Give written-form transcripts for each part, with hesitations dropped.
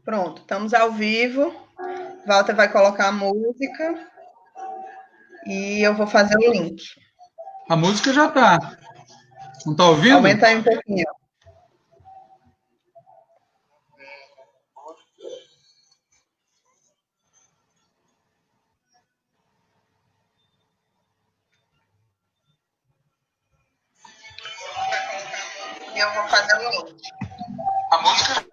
Pronto, estamos ao vivo. Walter vai colocar a música e eu vou fazer o link. A música já tá. Não tá ouvindo? Aumenta aí um pouquinho. E eu vou fazer o link. A música.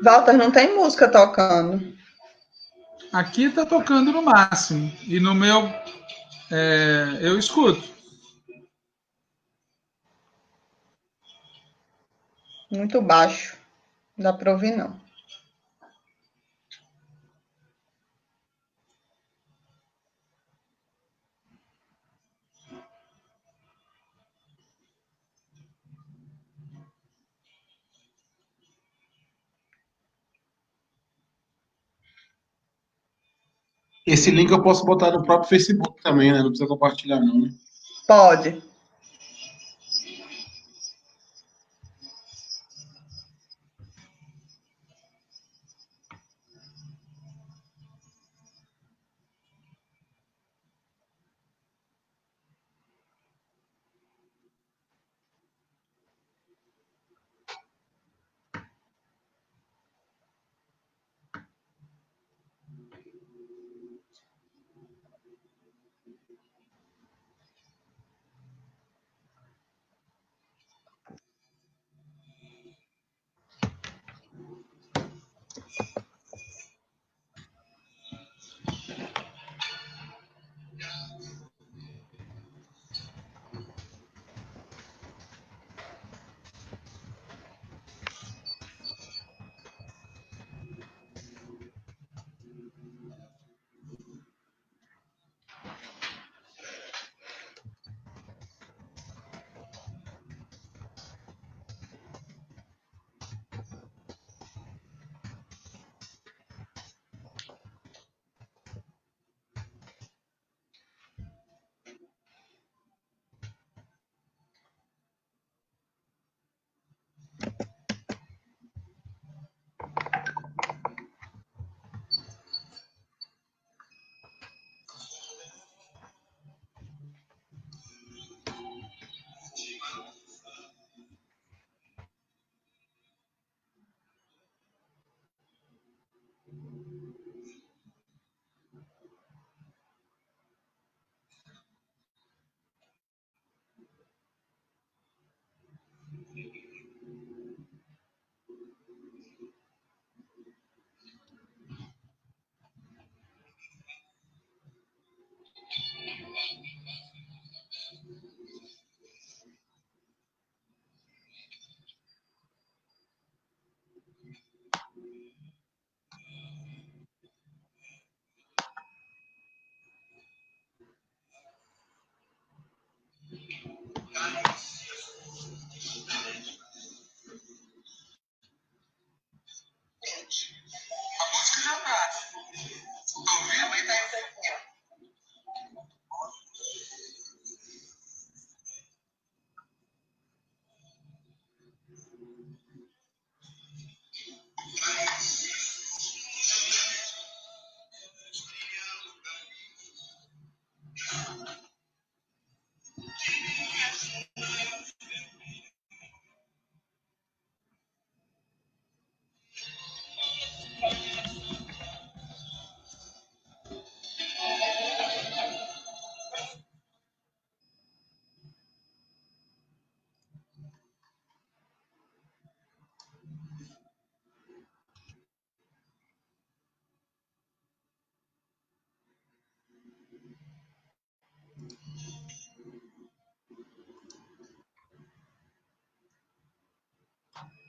Walter, não tem música tocando. Aqui tá tocando no máximo. E no meu eu escuto. Muito baixo. Não dá para ouvir, não. Esse link eu posso botar no próprio Facebook também, né? Não precisa compartilhar, não, né? Pode.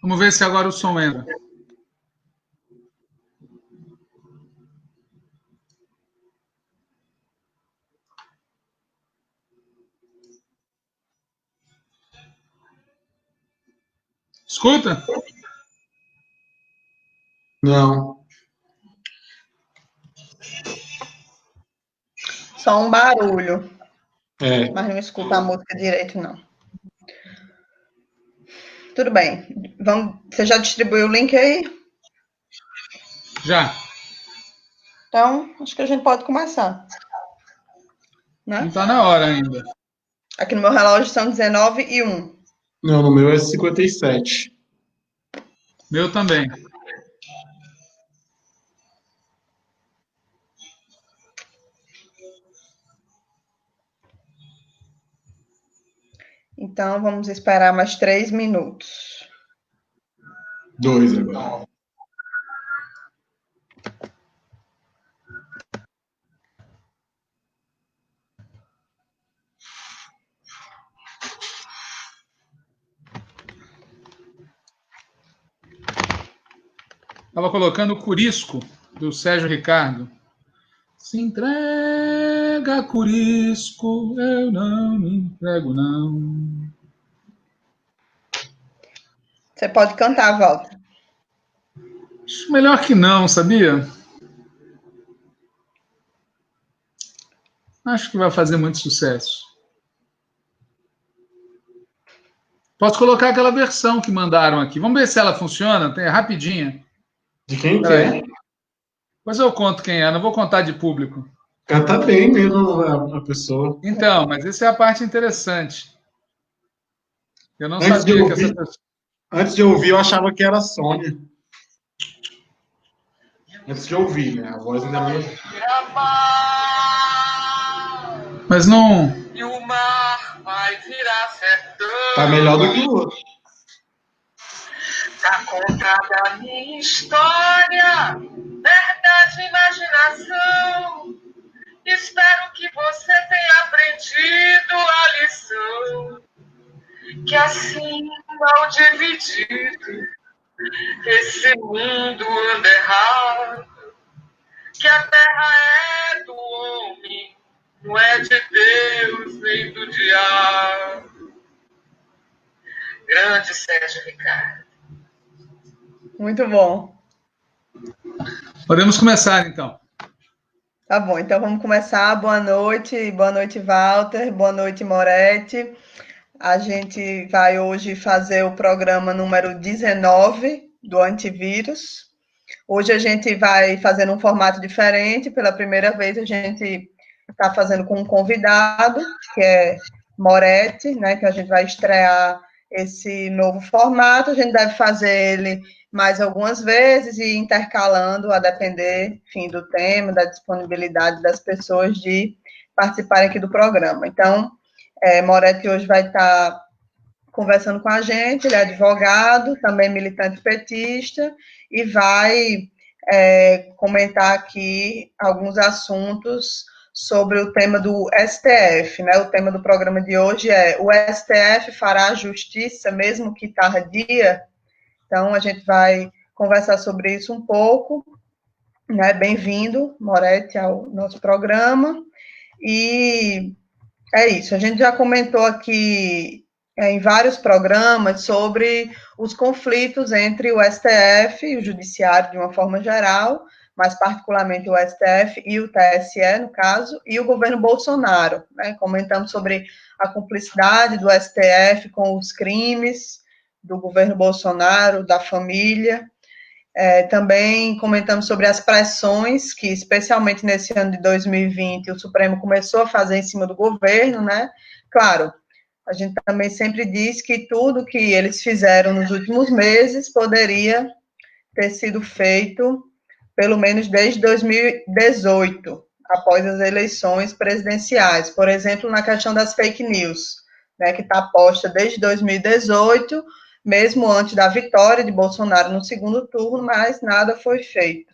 Vamos ver se agora o som entra. Escuta? Não. Só um barulho, É. mas não escuta a música direito, não. Tudo bem. Você já distribuiu o link aí? Já. Então, acho que a gente pode começar. Não Né? está na hora ainda. Aqui no meu relógio são 19h01. Não, no meu é 57. Meu também. Então, vamos esperar mais 3 minutos. 2 agora. Estava colocando o Curisco, do Sérgio Ricardo. Se entrega, Curisco, eu não me entrego, não. Você pode cantar, Walter. Acho melhor que não, sabia? Acho que vai fazer muito sucesso. Posso colocar aquela versão que mandaram aqui. Vamos ver se ela funciona. Tem rapidinha. De quem que Peraí. é? Depois eu conto quem é. Não vou contar de público. Canta bem mesmo a pessoa. Então, mas essa é a parte interessante. Eu não Antes de sabia que essa ouvir, pessoa... antes de ouvir, eu achava que era a Sônia. Antes de ouvir, né? A voz ainda não. Mas não... E o mar vai virar sertão. Tá melhor do que o outro. Tá contada a minha história, verdade, imaginação. Espero que você tenha aprendido a lição. Que assim, mal dividido, esse mundo anda errado. Que a terra é do homem, não é de Deus nem do diabo. Grande Sérgio Ricardo. Muito bom. Podemos começar, então. Tá bom, então vamos começar. Boa noite, Walter, boa noite, Moretti. A gente vai hoje fazer o programa número 19 do antivírus. Hoje a gente vai fazer num formato diferente. Pela primeira vez a gente está fazendo com um convidado, que é Moretti, né? Que a gente vai estrear esse novo formato. A gente deve fazer ele mais algumas vezes e intercalando a depender, enfim, do tema, da disponibilidade das pessoas de participarem aqui do programa. Então, Moretti hoje vai estar conversando com a gente, ele é advogado, também militante petista, e vai comentar aqui alguns assuntos sobre o tema do STF, né? O tema do programa de hoje é: o STF fará justiça mesmo que tardia? Então, a gente vai conversar sobre isso um pouco, né? Bem-vindo, Moretti, ao nosso programa. E é isso, a gente já comentou aqui em vários programas sobre os conflitos entre o STF e o Judiciário de uma forma geral, mas particularmente o STF e o TSE, no caso, e o governo Bolsonaro, né? Comentamos sobre a cumplicidade do STF com os crimes do governo Bolsonaro, da família. Também comentamos sobre as pressões que, especialmente nesse ano de 2020, o Supremo começou a fazer em cima do governo, né? Claro, a gente também sempre diz que tudo que eles fizeram nos últimos meses poderia ter sido feito pelo menos desde 2018, após as eleições presidenciais. Por exemplo, na questão das fake news, né, que está posta desde 2018, mesmo antes da vitória de Bolsonaro no segundo turno, mas nada foi feito.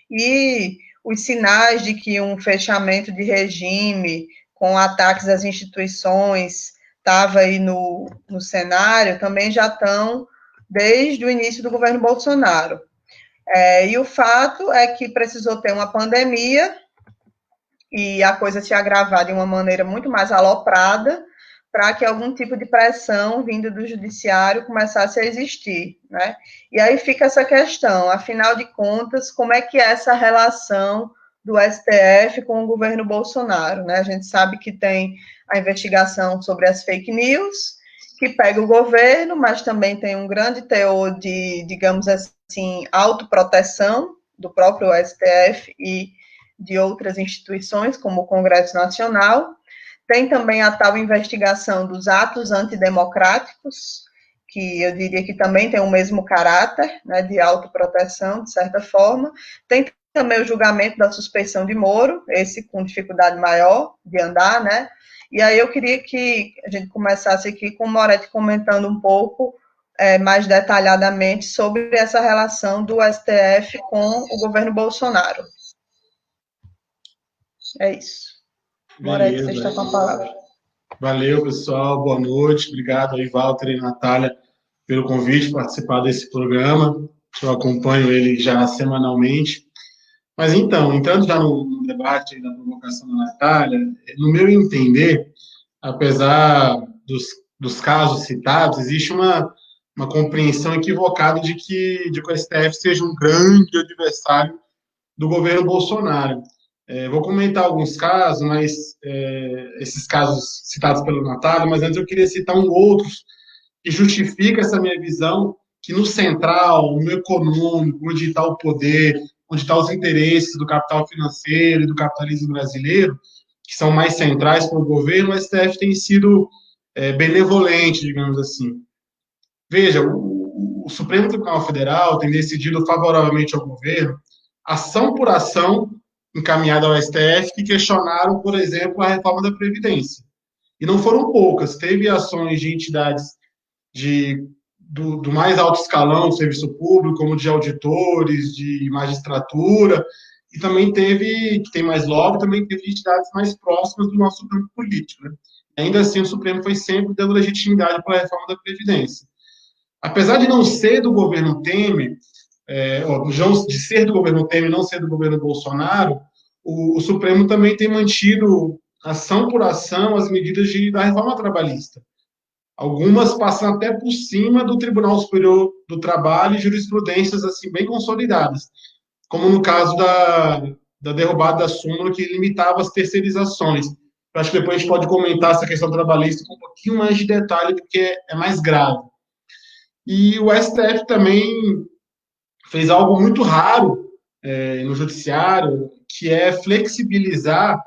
E os sinais de que um fechamento de regime com ataques às instituições estava aí no cenário também já estão desde o início do governo Bolsonaro. E o fato é que precisou ter uma pandemia e a coisa se agravar de uma maneira muito mais aloprada para que algum tipo de pressão vindo do judiciário começasse a existir, né? E aí fica essa questão, afinal de contas, como é que é essa relação do STF com o governo Bolsonaro, né? A gente sabe que tem a investigação sobre as fake news, que pega o governo, mas também tem um grande teor de, digamos assim, autoproteção do próprio STF e de outras instituições, como o Congresso Nacional. Tem também a tal investigação dos atos antidemocráticos, que eu diria que também tem o mesmo caráter, né, de autoproteção, de certa forma. Tem também o julgamento da suspeição de Moro, esse com dificuldade maior de andar, né? E aí eu queria que a gente começasse aqui com o Moretti comentando um pouco mais detalhadamente sobre essa relação do STF com o governo Bolsonaro. É isso. Moretti, você está com a palavra. Valeu, pessoal. Boa noite. Obrigado aí, Walter e Natália, pelo convite para participar desse programa. Eu acompanho ele já semanalmente. Mas então, entrando já no debate da provocação da Natália, no meu entender, apesar dos casos citados, existe uma compreensão equivocada de que o STF seja um grande adversário do governo Bolsonaro. Vou comentar alguns casos, mas esses casos citados pela Natália, mas antes eu queria citar outros que justificam essa minha visão, que no central, no econômico, onde está o poder, onde estão os interesses do capital financeiro e do capitalismo brasileiro, que são mais centrais para o governo, o STF tem sido benevolente, digamos assim. Veja, o Supremo Tribunal Federal tem decidido favoravelmente ao governo, ação por ação, encaminhada ao STF, que questionaram, por exemplo, a reforma da Previdência. E não foram poucas. Teve ações de entidades do mais alto escalão do serviço público, como de auditores, de magistratura, e também teve, que tem mais lobby, também teve entidades mais próximas do nosso campo político. Né? Ainda assim, o Supremo foi sempre dando legitimidade para a reforma da Previdência. Apesar de não ser do governo Temer, de ser do governo Temer, não ser do governo Bolsonaro, o Supremo também tem mantido, ação por ação, as medidas da reforma trabalhista. Algumas passam até por cima do Tribunal Superior do Trabalho e jurisprudências assim, bem consolidadas, como no caso da derrubada da súmula que limitava as terceirizações. Eu acho que depois a gente pode comentar essa questão trabalhista com um pouquinho mais de detalhe, porque é mais grave. E o STF também fez algo muito raro no judiciário, que é flexibilizar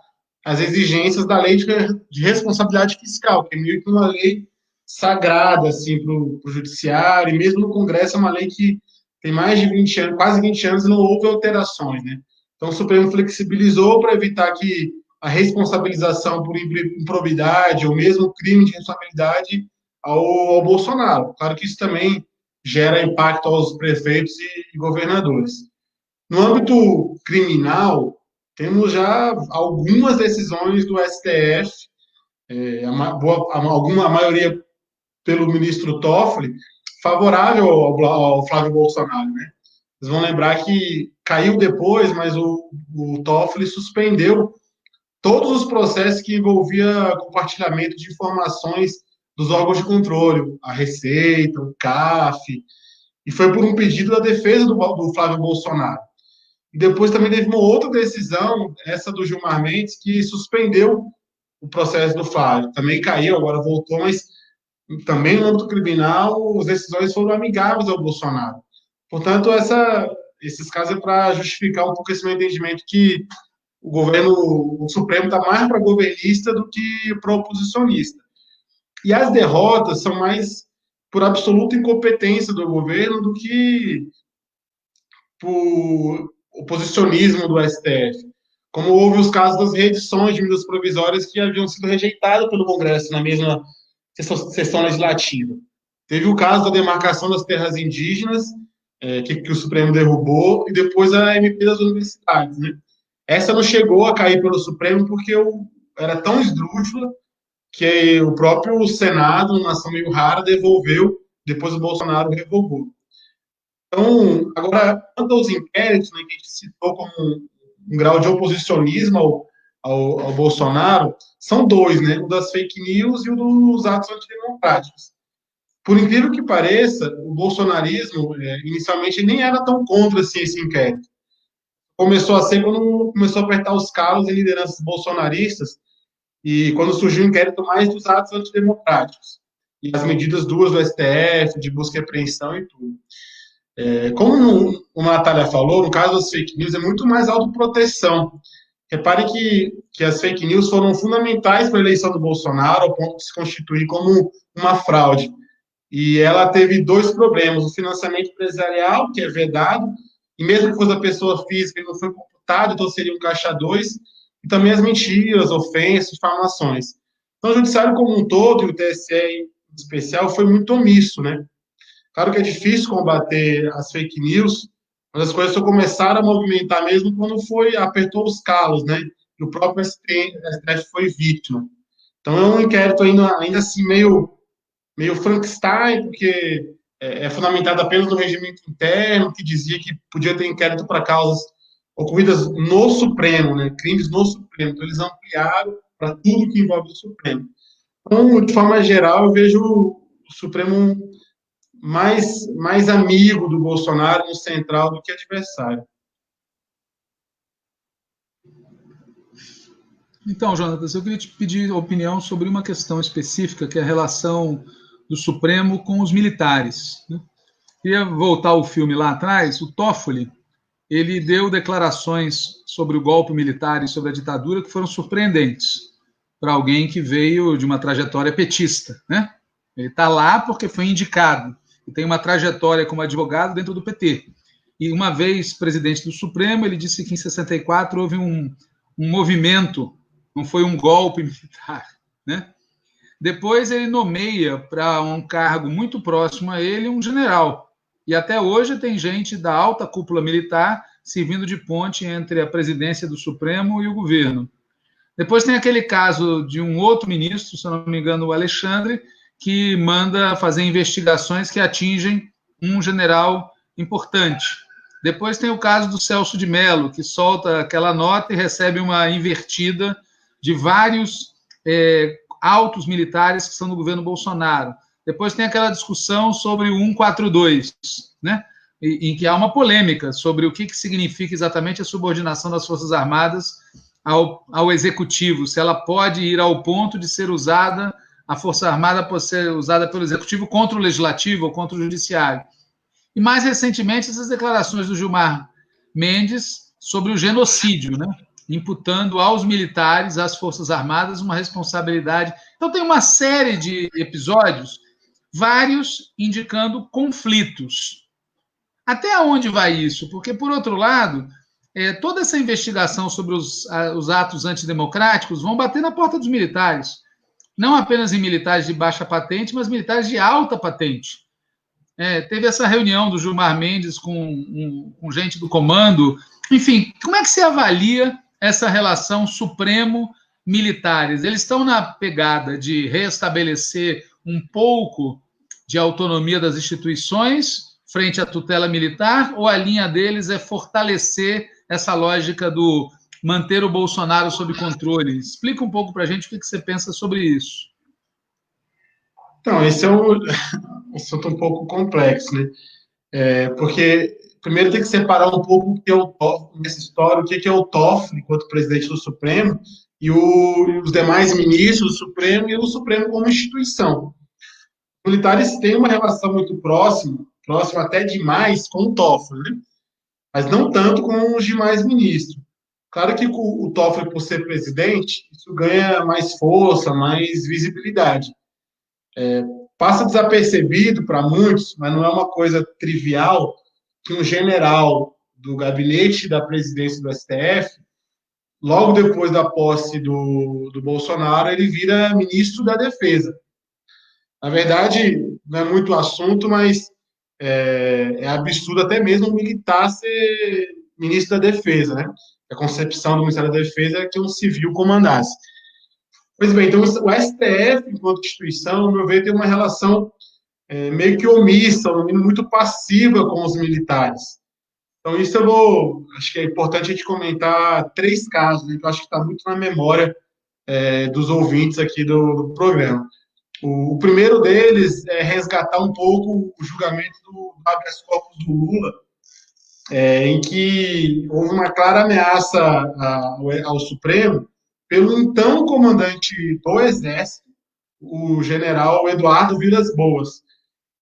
as exigências da lei de responsabilidade fiscal, que é meio que uma lei sagrada assim, para o judiciário, e mesmo no Congresso é uma lei que tem mais de 20 anos, quase 20 anos, e não houve alterações. Né? Então o Supremo flexibilizou para evitar que a responsabilização por improbidade ou mesmo crime de responsabilidade ao Bolsonaro. Claro que isso também gera impacto aos prefeitos e governadores. No âmbito criminal, temos já algumas decisões do STF, a maioria pelo ministro Toffoli, favorável ao Flávio Bolsonaro. Né? Vocês vão lembrar que caiu depois, mas o Toffoli suspendeu todos os processos que envolvia compartilhamento de informações dos órgãos de controle, a Receita, o CAF, e foi por um pedido da defesa do Flávio Bolsonaro. E depois também teve uma outra decisão, essa do Gilmar Mendes, que suspendeu o processo do Flávio. Também caiu, agora voltou, mas também no âmbito criminal, as decisões foram amigáveis ao Bolsonaro. Portanto, esses casos é para justificar um pouco esse meu entendimento que o Supremo está mais para governista do que para oposicionista. E as derrotas são mais por absoluta incompetência do governo do que por oposicionismo do STF. Como houve os casos das reedições de medidas provisórias que haviam sido rejeitadas pelo Congresso na mesma sessão legislativa. Teve o caso da demarcação das terras indígenas, que o Supremo derrubou, e depois a MP das universidades. Né? Essa não chegou a cair pelo Supremo porque era tão esdrúxula que o próprio Senado, numa ação meio rara, devolveu depois o Bolsonaro revogou. Então, agora, quanto aos inquéritos, né, que a gente citou como um grau de oposicionismo ao Bolsonaro, são dois, né, o das fake news e o dos atos antidemocráticos. Por incrível que pareça, o bolsonarismo, inicialmente, nem era tão contra assim, esse inquérito. Começou a ser quando começou a apertar os calos em lideranças bolsonaristas e quando surgiu o inquérito mais dos atos antidemocráticos e as medidas duras do STF, de busca e apreensão e tudo. Como a Natália falou, no caso das fake news, é muito mais autoproteção. Repare que as fake news foram fundamentais para a eleição do Bolsonaro, ao ponto de se constituir como uma fraude. E ela teve dois problemas: o financiamento empresarial, que é vedado, e mesmo que fosse a pessoa física, ele não foi computado, então seria um caixa 2, e também as mentiras, ofensas, difamações. Então, o judiciário como um todo, e o TSE em especial, foi muito omisso, né? Claro que é difícil combater as fake news, mas as coisas só começaram a movimentar mesmo quando apertou os calos, né? E o próprio STF foi vítima. Então, é um inquérito ainda assim meio Frankenstein, porque é fundamentado apenas no regimento interno, que dizia que podia ter inquérito para causas ocorridas no Supremo, né, crimes no Supremo. Então, eles ampliaram para tudo que envolve o Supremo. Então, de forma geral, eu vejo o Supremo mais amigo do Bolsonaro no central do que adversário. Então, Jonatas, eu queria te pedir opinião sobre uma questão específica, que é a relação do Supremo com os militares, né? Queria voltar ao filme lá atrás. O Toffoli, ele deu declarações sobre o golpe militar e sobre a ditadura que foram surpreendentes para alguém que veio de uma trajetória petista, né? Ele está lá porque foi indicado e tem uma trajetória como advogado dentro do PT. E uma vez presidente do Supremo, ele disse que em 64 houve um movimento, não foi um golpe militar, né? Depois ele nomeia para um cargo muito próximo a ele um general. E até hoje tem gente da alta cúpula militar servindo de ponte entre a presidência do Supremo e o governo. Depois tem aquele caso de um outro ministro, se eu não me engano, o Alexandre, que manda fazer investigações que atingem um general importante. Depois tem o caso do Celso de Mello, que solta aquela nota e recebe uma invertida de vários altos militares que são do governo Bolsonaro. Depois tem aquela discussão sobre o 142, né? Em que há uma polêmica sobre o que significa exatamente a subordinação das Forças Armadas ao Executivo, se ela pode ir ao ponto de ser usada, a Força Armada pode ser usada pelo Executivo contra o Legislativo ou contra o Judiciário. E mais recentemente, essas declarações do Gilmar Mendes sobre o genocídio, né? Imputando aos militares, às Forças Armadas, uma responsabilidade. Então, tem uma série de episódios, vários indicando conflitos. Até onde vai isso? Porque, por outro lado, toda essa investigação sobre os atos antidemocráticos vão bater na porta dos militares. Não apenas em militares de baixa patente, mas militares de alta patente. Teve essa reunião do Gilmar Mendes com gente do comando. Enfim, como é que você avalia essa relação Supremo-militares? Eles estão na pegada de restabelecer um pouco de autonomia das instituições frente à tutela militar, ou a linha deles é fortalecer essa lógica do manter o Bolsonaro sob controle? Explica um pouco para a gente o que você pensa sobre isso. Então, esse é um assunto um pouco complexo, né? Porque primeiro tem que separar um pouco o que é o Toffoli, nessa história, o que é o Toffoli enquanto presidente do Supremo e os demais ministros do Supremo e o Supremo como instituição. Os militares têm uma relação muito próxima até demais com o Toffoli, né? Mas não tanto com os demais ministros. Claro que o Toffoli, por ser presidente, isso ganha mais força, mais visibilidade. Passa desapercebido para muitos, mas não é uma coisa trivial que um general do gabinete da presidência do STF, logo depois da posse do Bolsonaro, ele vira ministro da Defesa. Na verdade, não é muito assunto, mas é absurdo até mesmo um militar ser ministro da Defesa, né? A concepção do Ministério da Defesa é que um civil comandasse. Pois bem, então o STF, enquanto instituição, no meu ver, tem uma relação meio que omissa, muito passiva com os militares. Então, isso acho que é importante a gente comentar 3 casos, né, que eu acho que está muito na memória dos ouvintes aqui do programa. O primeiro deles é resgatar um pouco o julgamento do habeas corpus do Lula, em que houve uma clara ameaça ao Supremo pelo então comandante do Exército, o general Eduardo Vilas Boas.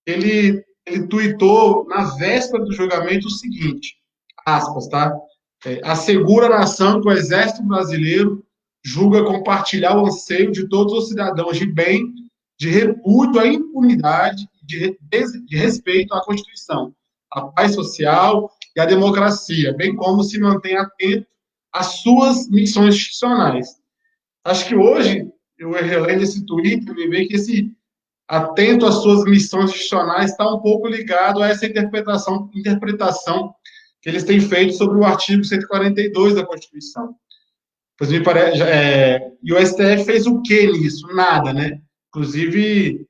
Ele tuitou na véspera do julgamento o seguinte, aspas, tá? Assegura a nação que o Exército Brasileiro julga compartilhar o anseio de todos os cidadãos de bem, de repúdio à impunidade, de respeito à Constituição, à paz social e à democracia, bem como se mantém atento às suas missões institucionais. Acho que hoje, eu relendo esse tweet, eu vi que esse atento às suas missões institucionais está um pouco ligado a essa interpretação que eles têm feito sobre o artigo 142 da Constituição. Pois me parece, e o STF fez o que nisso? Nada, né? Inclusive,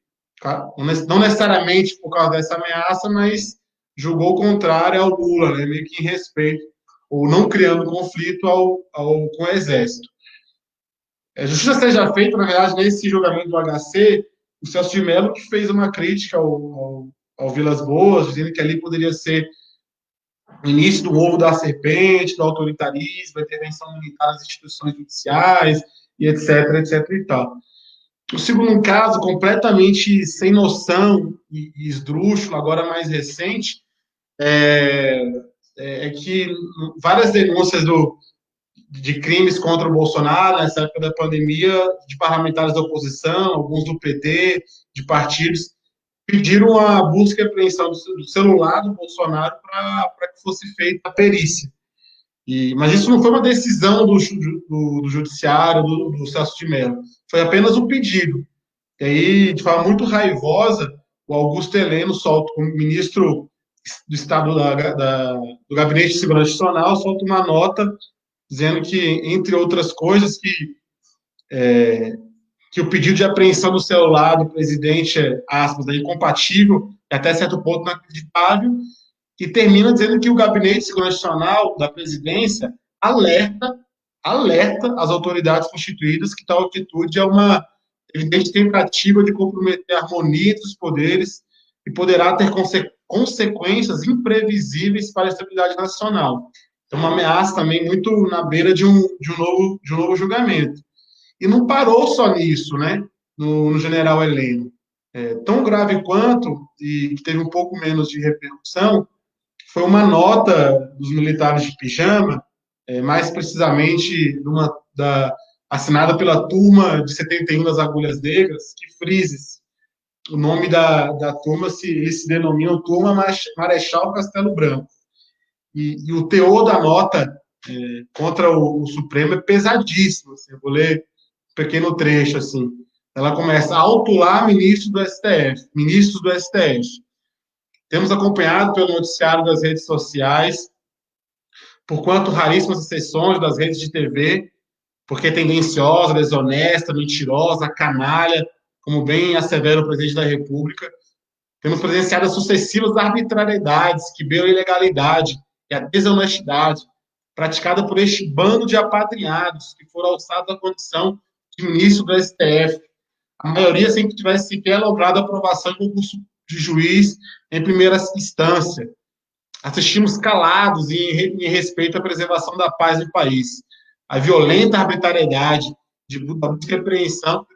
não necessariamente por causa dessa ameaça, mas julgou contrário ao Lula, né? Meio que em respeito, ou não criando conflito com o Exército. Justiça seja feita, na verdade, nesse julgamento do HC, o Celso de Mello que fez uma crítica ao Vilas Boas, dizendo que ali poderia ser o início do ovo da serpente, do autoritarismo, da intervenção militar nas instituições judiciais, e etc, etc e tal. O segundo caso, completamente sem noção e esdrúxulo, agora mais recente, é que várias denúncias de crimes contra o Bolsonaro, nessa época da pandemia, de parlamentares da oposição, alguns do PT, de partidos, pediram a busca e apreensão do celular do Bolsonaro para que fosse feita a perícia. Mas isso não foi uma decisão do judiciário, do Celso de Mello, foi apenas um pedido. E aí, de forma muito raivosa, o Augusto Heleno solta, o ministro do Estado do Gabinete de Segurança Nacional, solta uma nota dizendo que, entre outras coisas, que o pedido de apreensão do celular do presidente aspas, é incompatível e até certo ponto inacreditável, e termina dizendo que o Gabinete de Segurança Nacional da presidência alerta as autoridades constituídas que tal atitude é uma evidente tentativa de comprometer a harmonia dos poderes e poderá ter consequências imprevisíveis para a estabilidade nacional. Então, uma ameaça também muito na beira de um novo julgamento. E não parou só nisso, né, no general Heleno. Tão grave quanto, e que teve um pouco menos de repercussão, foi uma nota dos militares de pijama, mais precisamente assinada pela turma de 71 das Agulhas Negras, que frises. O nome da turma, eles se denominam Turma Marechal Castelo Branco. E o teor da nota contra o Supremo é pesadíssimo. Assim, eu vou ler um pequeno trecho. Assim. Ela começa a autuar ministros do STF. Temos acompanhado pelo noticiário das redes sociais, por quanto raríssimas exceções das redes de TV, porque é tendenciosa, desonesta, mentirosa, canalha, como bem assevera o presidente da República. Temos presenciado as sucessivas arbitrariedades que beiram a ilegalidade e a desonestidade praticada por este bando de apadrinhados que foram alçados à condição de ministro do STF. A maioria sem que tivesse sequer logrado a aprovação em concurso de juiz em primeira instância. Assistimos calados em respeito à preservação da paz do país. A violenta arbitrariedade da busca e apreensão,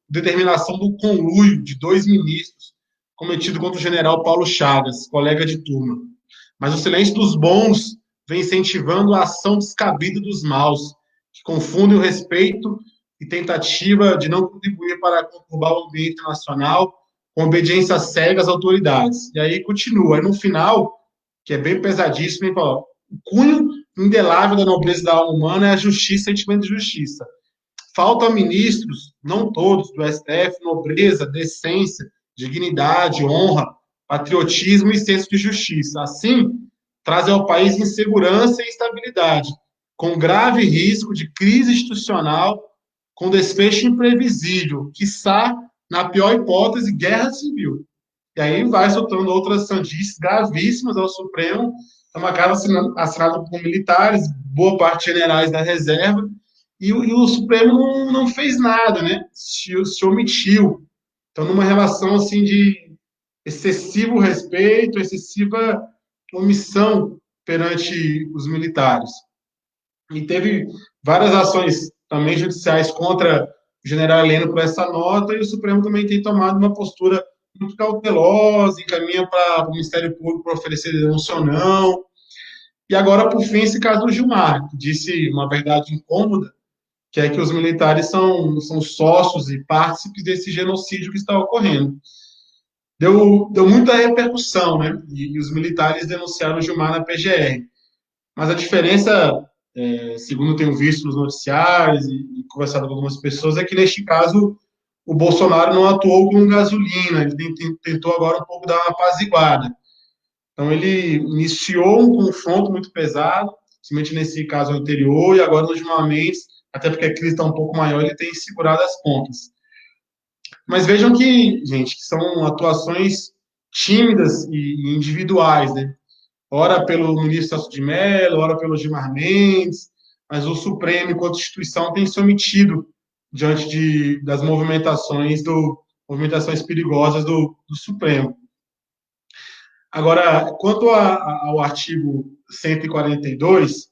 determinação do conluio de 2 ministros cometido contra o general Paulo Chagas, colega de turma. Mas o silêncio dos bons vem incentivando a ação descabida dos maus, que confundem o respeito e tentativa de não contribuir para conturbar o ambiente nacional com obediência cega às autoridades. E aí continua. Aí no final, que é bem pesadíssimo, ele fala, o cunho indelável da nobreza da alma humana é a justiça e sentimento de justiça. Faltam ministros, não todos, do STF, nobreza, decência, dignidade, honra, patriotismo e senso de justiça. Assim, trazem ao país insegurança e instabilidade, com grave risco de crise institucional, com desfecho imprevisível, quiçá, na pior hipótese, guerra civil. E aí vai soltando outras sandices gravíssimas ao Supremo, é uma carta assinada por militares, boa parte generais da reserva, e o Supremo não fez nada, né? Se omitiu. Então, numa relação assim de excessivo respeito, excessiva omissão perante os militares. E teve várias ações também judiciais contra o general Heleno por essa nota, e o Supremo também tem tomado uma postura muito cautelosa, encaminha para o Ministério Público para oferecer denúncia ou não. E agora, por fim, esse caso do Gilmar, que disse uma verdade incômoda, que é que os militares são sócios e partícipes desse genocídio que está ocorrendo. Deu muita repercussão, né? E os militares denunciaram o Gilmar na PGR. Mas a diferença, segundo eu tenho visto nos noticiários e conversado com algumas pessoas, é que neste caso o Bolsonaro não atuou com gasolina, ele tentou agora um pouco dar uma apaziguada. Então ele iniciou um confronto muito pesado, principalmente nesse caso anterior, e agora ultimamente, até porque a crise está um pouco maior, ele tem segurado as pontas. Mas vejam que, gente, que são atuações tímidas e individuais, né? Ora pelo ministro Celso de Mello, ora pelo Gilmar Mendes, mas o Supremo, enquanto instituição, tem se omitido diante das movimentações perigosas do Supremo. Agora, quanto ao artigo 142,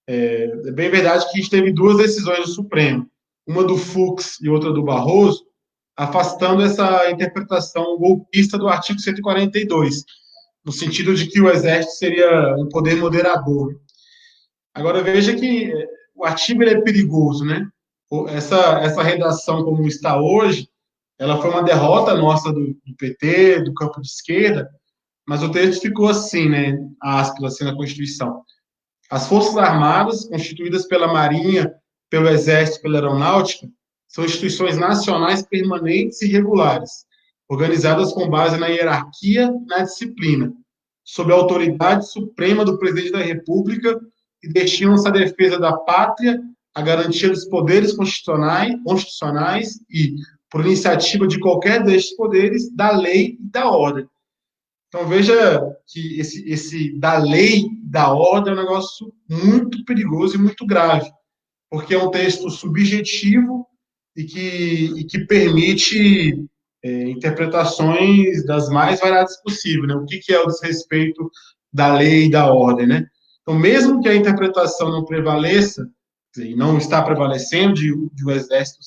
é bem verdade que a gente teve duas decisões do Supremo, uma do Fux e outra do Barroso, afastando essa interpretação golpista do artigo 142, no sentido de que o Exército seria um poder moderador. Agora, veja que o artigo ele é perigoso, né? Essa redação como está hoje, ela foi uma derrota nossa do PT, do campo de esquerda, mas o texto ficou assim, né? Aspas, assim, na Constituição. As Forças Armadas, constituídas pela Marinha, pelo Exército e pela Aeronáutica, são instituições nacionais permanentes e regulares, organizadas com base na hierarquia e na disciplina, sob a autoridade suprema do Presidente da República e destinam-se à defesa da pátria, à garantia dos poderes constitucionais e, por iniciativa de qualquer destes poderes, da lei e da ordem. Então, veja que esse da lei, da ordem, é um negócio muito perigoso e muito grave, porque é um texto subjetivo e que permite interpretações das mais variadas possíveis, né? O que é o desrespeito da lei e da ordem, né? Então, mesmo que a interpretação não prevaleça, e não está prevalecendo de o Exército,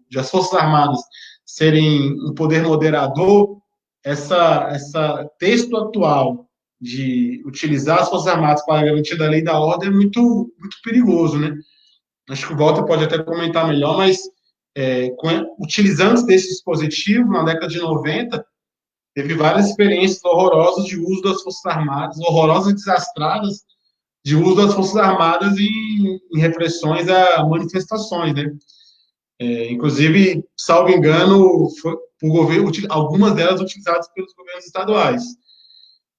de as Forças Armadas serem um poder moderador, essa texto atual de utilizar as Forças Armadas para garantir da lei e da ordem é muito, muito perigoso, né? Acho que o Walter pode até comentar melhor, mas utilizando esse dispositivo, na década de 90, teve várias experiências horrorosas de uso das Forças Armadas, horrorosas e desastradas, de uso das Forças Armadas em repressões a manifestações, né? Inclusive, salvo engano, o governo, algumas delas utilizadas pelos governos estaduais.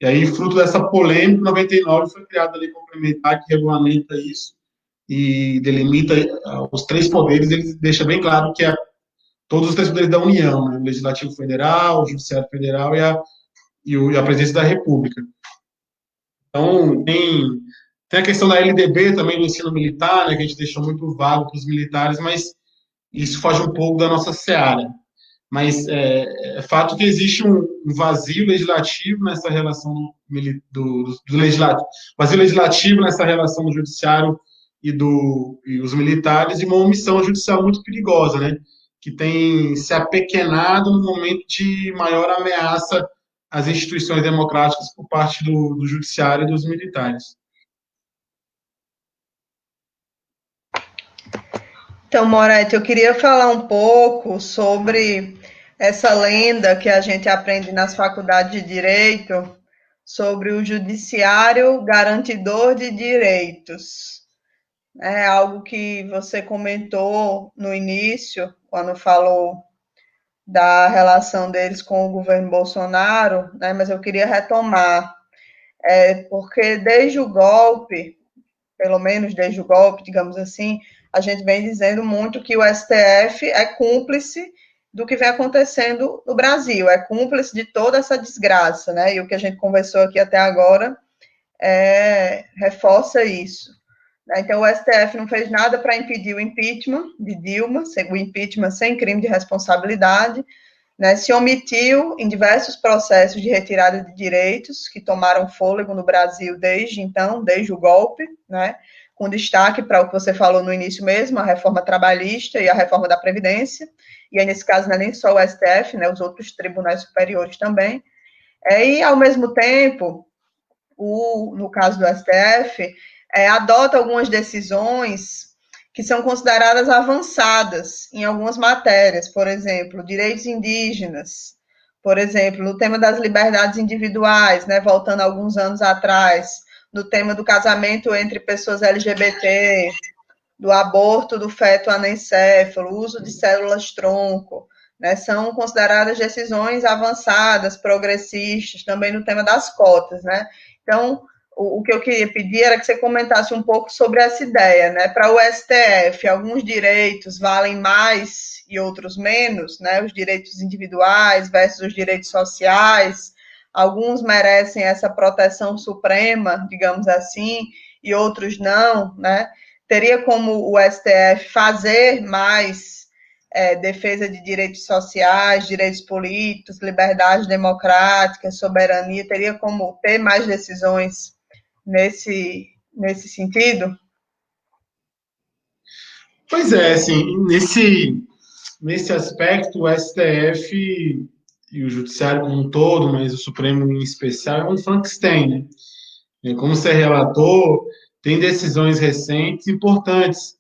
E aí, fruto dessa polêmica, em 99 foi criada a lei complementar que regulamenta isso e delimita os três poderes. Ele deixa bem claro que todos os três poderes da União, né? O Legislativo Federal, o Judiciário Federal e a Presidência da República. Então, tem a questão da LDB também no ensino militar, né, que a gente deixou muito vago para os militares, mas isso foge um pouco da nossa seara. Mas é fato que existe um vazio legislativo nessa relação do legislativo, vazio legislativo nessa relação do judiciário e os militares, e uma omissão judicial muito perigosa, né? Que tem se apequenado no momento de maior ameaça às instituições democráticas por parte do judiciário e dos militares. Então, Moretti, eu queria falar um pouco sobre essa lenda que a gente aprende nas faculdades de Direito sobre o judiciário garantidor de direitos. É algo que você comentou no início, quando falou da relação deles com o governo Bolsonaro, né? Mas eu queria retomar, porque desde o golpe, pelo menos desde o golpe, digamos assim, a gente vem dizendo muito que o STF é cúmplice do que vem acontecendo no Brasil, é cúmplice de toda essa desgraça, né? E o que a gente conversou aqui até agora reforça isso. Então, o STF não fez nada para impedir o impeachment de Dilma, o impeachment sem crime de responsabilidade, né? Se omitiu em diversos processos de retirada de direitos que tomaram fôlego no Brasil desde então, desde o golpe, né? Com destaque para o que você falou no início mesmo, a reforma trabalhista e a reforma da Previdência, e aí, nesse caso, não é nem só o STF, né? Os outros tribunais superiores também. E, ao mesmo tempo, no caso do STF, adota algumas decisões que são consideradas avançadas em algumas matérias, por exemplo, direitos indígenas, por exemplo, no tema das liberdades individuais, né, voltando alguns anos atrás, no tema do casamento entre pessoas LGBT, do aborto do feto anencéfalo, uso de células-tronco, né, são consideradas decisões avançadas, progressistas, também no tema das cotas, né. Então, o que eu queria pedir era que você comentasse um pouco sobre essa ideia, né? Para o STF, alguns direitos valem mais e outros menos, né? Os direitos individuais versus os direitos sociais. Alguns merecem essa proteção suprema, digamos assim, e outros não, né? Teria como o STF fazer mais defesa de direitos sociais, direitos políticos, liberdade democrática, soberania, teria como ter mais decisões nesse sentido? Pois é, assim, nesse aspecto, o STF e o Judiciário como um todo, mas o Supremo em especial, é um Frankenstein, né? Como você relatou, tem decisões recentes importantes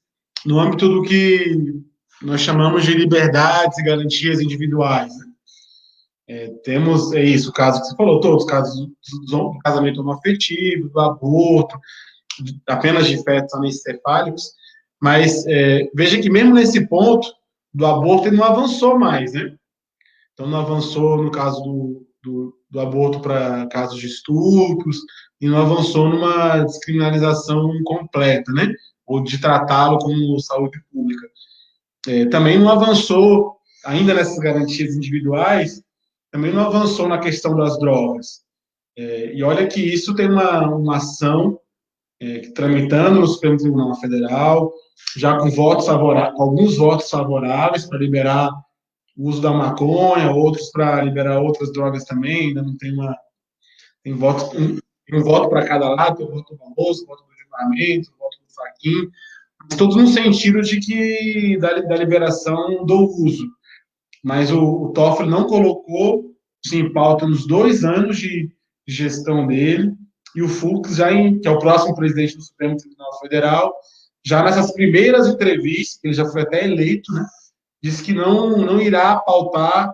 no âmbito do que nós chamamos de liberdades e garantias individuais, né? Temos, isso, o caso que você falou, todos os casos do casamento homoafetivo, do aborto, apenas de fetos anencefálicos, mas veja que mesmo nesse ponto do aborto ele não avançou mais, né? Então não avançou no caso do aborto para casos de estupros e não avançou numa descriminalização completa, né? Ou de tratá-lo como saúde pública. Também não avançou, ainda nessas garantias individuais, também não avançou na questão das drogas. E olha que isso tem uma ação tramitando no Supremo Tribunal Federal, já com alguns votos favoráveis para liberar o uso da maconha, outros para liberar outras drogas também, ainda não tem um voto para cada lado, tem o voto do famoso, o voto do julgamento, o voto do faquinho, mas todos no sentido de que da liberação do uso. Mas o Toffoli não colocou isso em pauta nos 2 anos de gestão dele, e o Fux, que é o próximo presidente do Supremo Tribunal Federal, já nessas primeiras entrevistas, ele já foi até eleito, né, disse que não irá pautar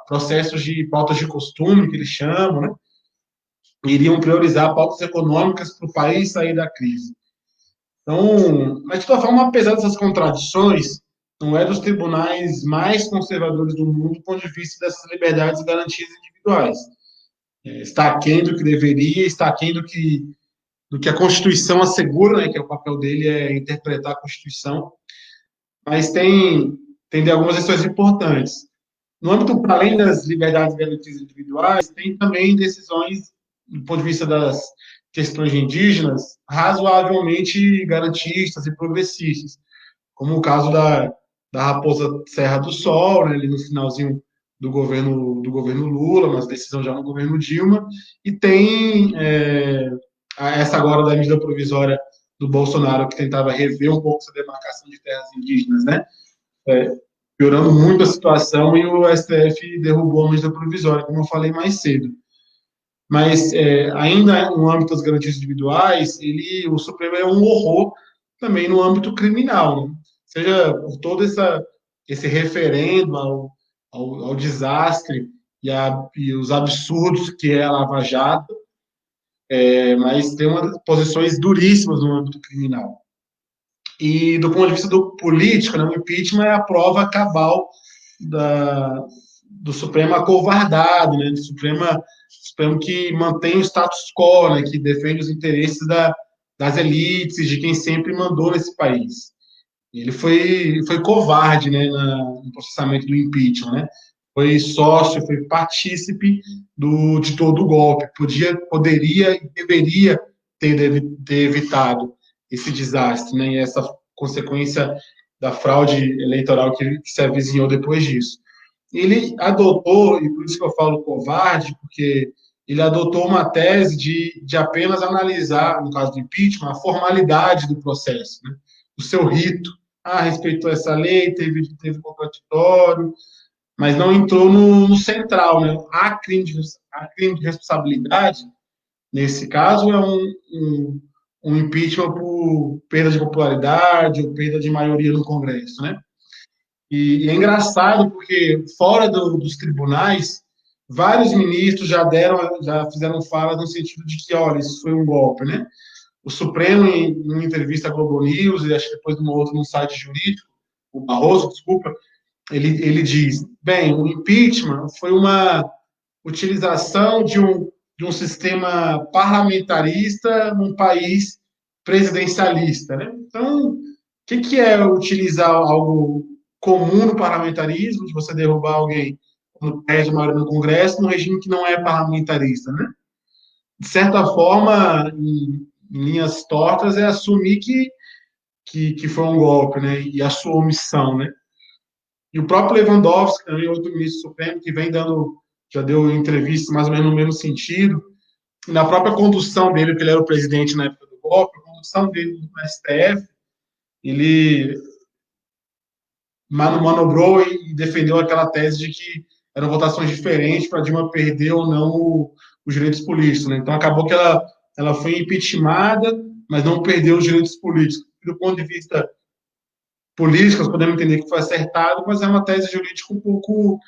processos de pautas de costume, que eles chamam, né, iriam priorizar pautas econômicas para o país sair da crise. Então, mas de toda forma, apesar dessas contradições, não é dos tribunais mais conservadores do mundo do ponto de vista dessas liberdades e garantias individuais. Está aquém do que deveria, está aquém do que a Constituição assegura, né, que é o papel dele é interpretar a Constituição, mas tem algumas questões importantes. No âmbito, para além das liberdades e garantias individuais, tem também decisões, do ponto de vista das questões indígenas, razoavelmente garantistas e progressistas, como o caso da Raposa Serra do Sol, né, ali no finalzinho do governo Lula, mas decisão já no governo Dilma, e tem essa agora da medida provisória do Bolsonaro, que tentava rever um pouco essa demarcação de terras indígenas, né, piorando muito a situação, e o STF derrubou a medida provisória, como eu falei mais cedo. Mas, ainda no âmbito das garantias individuais, o Supremo é um horror também no âmbito criminal, né? Seja por todo esse referendo ao desastre e os absurdos que é a Lava Jato, mas tem posições duríssimas no âmbito criminal. E do ponto de vista do político, né, o impeachment é a prova cabal do Supremo acovardado, né, do Supremo que mantém o status quo, né, que defende os interesses das elites, de quem sempre mandou nesse país. Ele foi covarde, né, no processamento do impeachment, né? Foi sócio, foi partícipe de todo o golpe. Poderia e deveria ter evitado esse desastre, né? E essa consequência da fraude eleitoral que se avizinhou depois disso. Ele adotou, e por isso que eu falo covarde, porque ele adotou uma tese de apenas analisar, no caso do impeachment, a formalidade do processo, né? O seu rito. Ah, respeitou essa lei, teve contraditório, mas não entrou no central, né? Há crime de responsabilidade, nesse caso, é um impeachment por perda de popularidade ou perda de maioria no Congresso, né? E é engraçado porque fora dos tribunais, vários ministros já fizeram falas no sentido de que, olha, isso foi um golpe, né? O Supremo, em uma entrevista à Globo News, e acho que depois num outro, num site jurídico, o Barroso, desculpa, ele diz, bem, o impeachment foi uma utilização de um sistema parlamentarista num país presidencialista, né? Então, o que é utilizar algo comum no parlamentarismo, de você derrubar alguém quando perde a maioria no Congresso, num regime que não é parlamentarista, né? De certa forma, em linhas tortas, é assumir que foi um golpe, né? E a sua omissão, né? E o próprio Lewandowski, também outro ministro supremo, que já deu entrevistas mais ou menos no mesmo sentido, e na própria condução dele, porque ele era o presidente na época do golpe, a condução dele no STF, ele manobrou e defendeu aquela tese de que eram votações diferentes para Dilma perder ou não os direitos políticos, né? Então acabou que ela foi impeachmentada, mas não perdeu os direitos políticos. Do ponto de vista político, nós podemos entender que foi acertado, mas é uma tese jurídica um pouco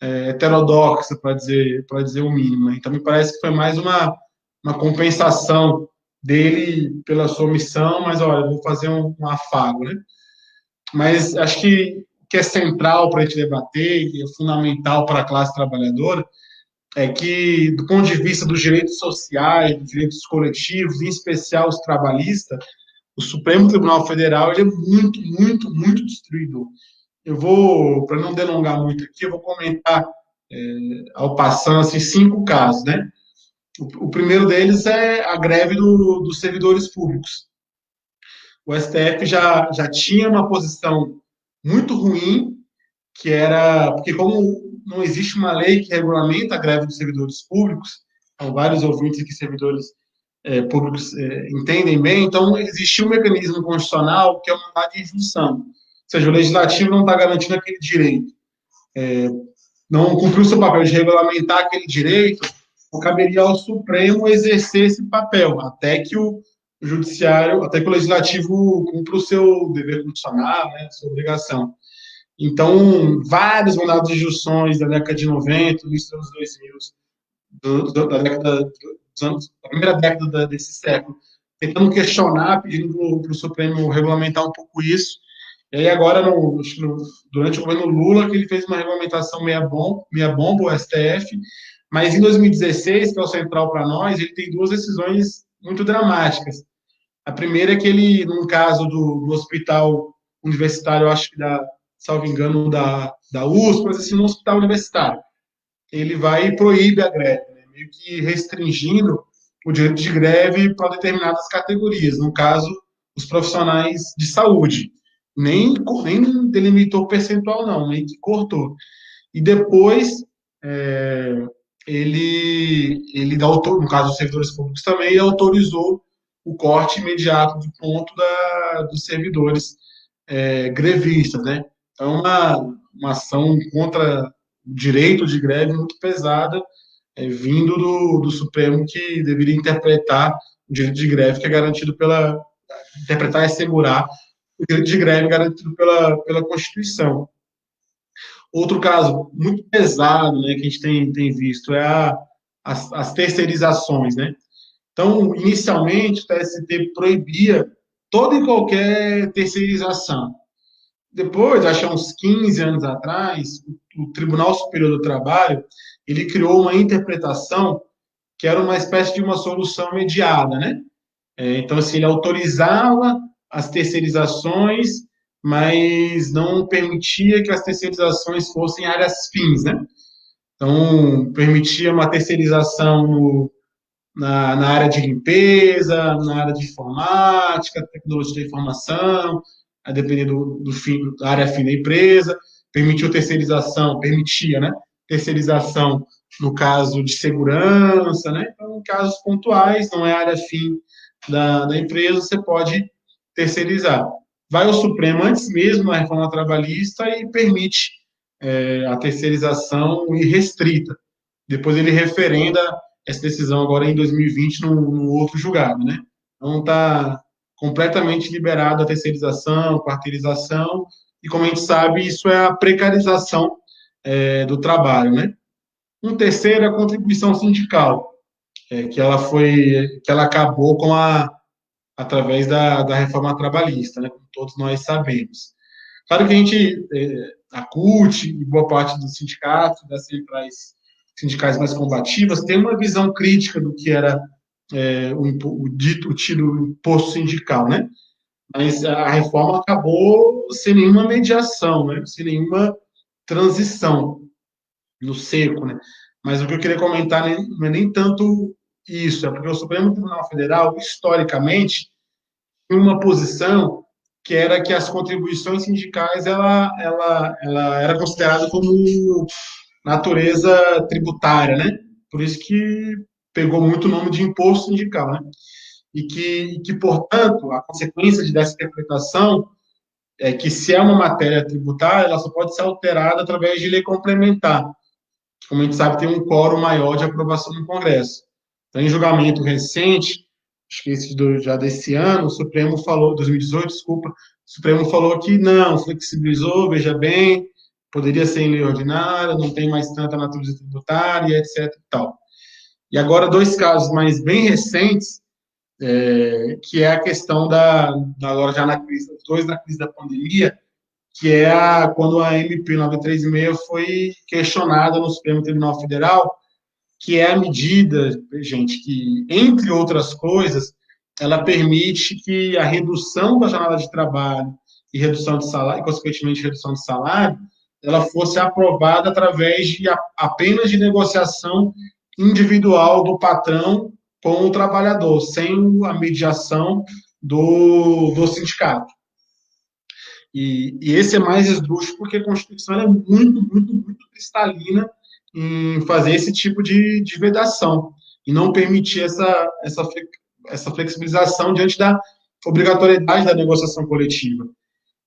heterodoxa, para dizer o mínimo. Então, me parece que foi mais uma compensação dele pela sua missão, mas, olha, vou fazer um afago, né? Mas acho que o que é central para a gente debater, que é fundamental para a classe trabalhadora, é que, do ponto de vista dos direitos sociais, dos direitos coletivos, em especial os trabalhistas, o Supremo Tribunal Federal ele é muito, muito, muito destruidor. Eu vou, para não delongar muito aqui, eu vou comentar ao passando assim, 5 casos, né? O primeiro deles é a greve dos servidores públicos. O STF já tinha uma posição muito ruim, que era porque como não existe uma lei que regulamenta a greve dos servidores públicos, então vários ouvintes aqui, servidores públicos entendem bem, então existia um mecanismo constitucional que é o mandado de injunção, ou seja, o legislativo não está garantindo aquele direito, não cumpriu seu papel de regulamentar aquele direito, não caberia ao Supremo exercer esse papel, até que o judiciário, até que o legislativo cumpra o seu dever constitucional, né, sua obrigação. Então, vários mandados de injunções da década de 90, início dos anos 2000, da primeira década desse século, tentando questionar, pedindo para o Supremo regulamentar um pouco isso. E aí agora, durante o governo Lula, que ele fez uma regulamentação meia bomba, o STF, mas em 2016, que é o central para nós, ele tem 2 decisões muito dramáticas. A primeira é que ele, num caso do hospital universitário, acho que salvo engano, da USP, mas assim, no hospital universitário, ele vai e proíbe a greve, né? Meio que restringindo o direito de greve para determinadas categorias, no caso, os profissionais de saúde. Nem delimitou percentual, não, nem que cortou. E depois, ele no caso dos servidores públicos também, ele autorizou o corte imediato do ponto dos servidores grevistas, né? Então, uma ação contra o direito de greve muito pesada, vindo do Supremo, que deveria interpretar o direito de greve que é garantido interpretar e assegurar o direito de greve garantido pela Constituição. Outro caso muito pesado, né, que a gente tem visto é as terceirizações, né? Então, inicialmente, o TST proibia toda e qualquer terceirização. Depois, acho que há uns 15 anos atrás, o Tribunal Superior do Trabalho, ele criou uma interpretação que era uma espécie de uma solução mediada, né? Então, assim, ele autorizava as terceirizações mas não permitia que as terceirizações fossem áreas fins, né? Então, permitia uma terceirização na área de limpeza, na área de informática, tecnologia da informação, a depender do fim, da área fim da empresa, permitia, né? Terceirização no caso de segurança, né? Então, em casos pontuais, não é área fim da empresa, você pode terceirizar. Vai ao Supremo antes mesmo da reforma trabalhista e permite a terceirização irrestrita. Depois ele referenda essa decisão agora em 2020 no outro julgado, né? Então está completamente liberado a terceirização, quarteirização, e como a gente sabe, isso é a precarização do trabalho, né? Um terceiro é a contribuição sindical, que ela acabou através da reforma trabalhista, né? Como todos nós sabemos. Claro que a gente, a CUT e boa parte dos sindicatos, das centrais sindicais mais combativas, tem uma visão crítica do que era o tido imposto sindical, né? Mas a reforma acabou sem nenhuma mediação, né? Sem nenhuma transição no seco, né? Mas o que eu queria comentar não é nem tanto isso, é porque o Supremo Tribunal Federal, historicamente, tinha uma posição que era que as contribuições sindicais ela era considerada como natureza tributária, né? Por isso que pegou muito o nome de imposto sindical, né? Portanto, a consequência dessa interpretação é que, se é uma matéria tributária, ela só pode ser alterada através de lei complementar. Como a gente sabe, tem um quórum maior de aprovação no Congresso. Então, em julgamento recente, acho que já desse ano, o Supremo falou, 2018, desculpa, o Supremo falou que não, flexibilizou, veja bem, poderia ser em lei ordinária, não tem mais tanta natureza tributária, etc. E tal. E agora, dois casos mais bem recentes, que é a questão agora já na crise, os dois na crise da pandemia, que é quando a MP 936 foi questionada no Supremo Tribunal Federal, que é a medida, gente, que, entre outras coisas, ela permite que a redução da jornada de trabalho e redução de salário, e, consequentemente, redução de salário, ela fosse aprovada através de apenas de negociação individual do patrão com o trabalhador, sem a mediação do sindicato. E esse é mais esdrúxulo porque a Constituição é muito, muito, muito cristalina em fazer esse tipo de vedação e não permitir essa flexibilização diante da obrigatoriedade da negociação coletiva.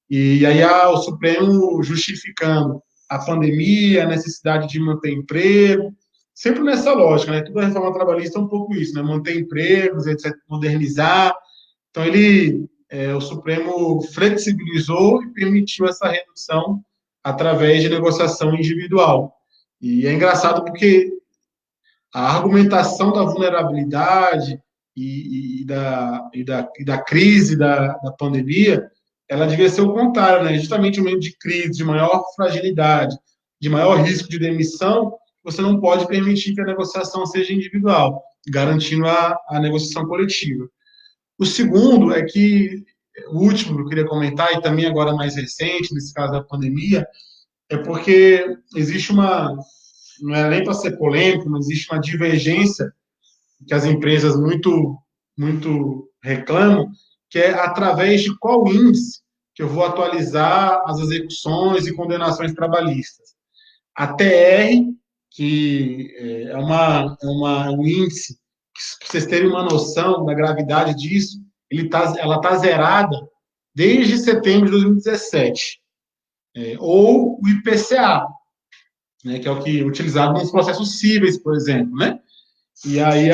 E aí o Supremo justificando a pandemia, a necessidade de manter emprego, sempre nessa lógica, né? Toda a reforma trabalhista é um pouco isso, né? Manter empregos, etc., modernizar. Então, o Supremo flexibilizou e permitiu essa redução através de negociação individual. E é engraçado porque a argumentação da vulnerabilidade e da crise da pandemia, ela devia ser o contrário, né? Justamente no momento de crise, de maior fragilidade, de maior risco de demissão, você não pode permitir que a negociação seja individual, garantindo a negociação coletiva. O segundo é que, o último que eu queria comentar, e também agora mais recente, nesse caso da pandemia, é porque existe não é nem para ser polêmico, mas existe uma divergência que as empresas muito, muito reclamam, que é através de qual índice que eu vou atualizar as execuções e condenações trabalhistas. A TR, que é um índice, para vocês terem uma noção da gravidade disso, ela está zerada desde setembro de 2017. Ou o IPCA, né, que é o que é utilizado nos processos cíveis, por exemplo, né? E aí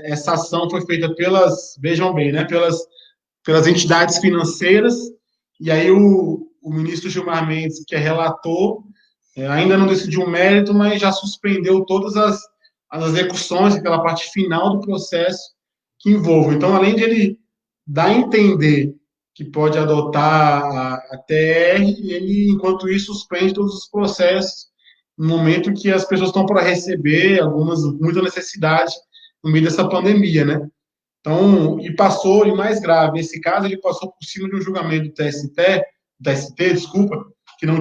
essa ação foi feita vejam bem, né, pelas entidades financeiras, e aí o ministro Gilmar Mendes, que é relator, ainda não decidiu o mérito, mas já suspendeu todas as execuções, aquela parte final do processo que envolve. Então, além de ele dar a entender que pode adotar a TR, ele, enquanto isso, suspende todos os processos no momento que as pessoas estão para receber, algumas, muita necessidade no meio dessa pandemia, né? Então, e mais grave, nesse caso, ele passou por cima de um julgamento do TST do TST, desculpa, que não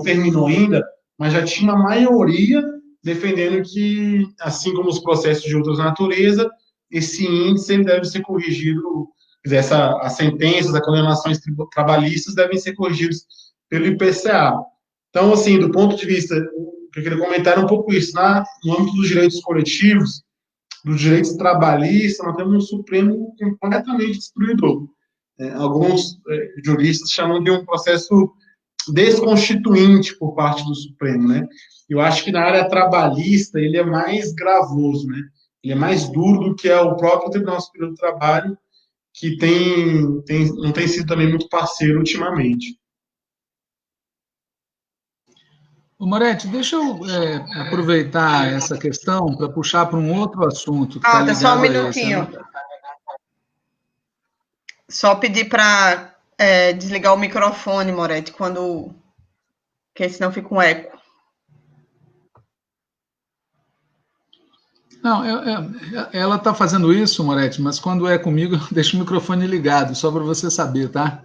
terminou ainda, mas já tinha uma maioria defendendo que, assim como os processos de outras natureza, esse índice ele deve ser corrigido, quer dizer, as sentenças, as condenações trabalhistas devem ser corrigidas pelo IPCA. Então, assim, do ponto de vista, eu queria comentar um pouco isso, no âmbito dos direitos coletivos, dos direitos trabalhistas, nós temos um Supremo completamente destruidor. Alguns juristas chamam de um processo desconstituinte por parte do Supremo, né? Eu acho que na área trabalhista ele é mais gravoso, né? Ele é mais duro do que o próprio Tribunal Superior do Trabalho, que não tem sido também muito parceiro ultimamente. Ô, Moretti, deixa eu aproveitar essa questão para puxar para um outro assunto que está Walter, só um ligado a esse. minutinho. Só pedir para desligar o microfone, Moretti, porque senão fica um eco. Não, ela está fazendo isso, Moretti, mas quando é comigo, eu deixo o microfone ligado, só para você saber, tá?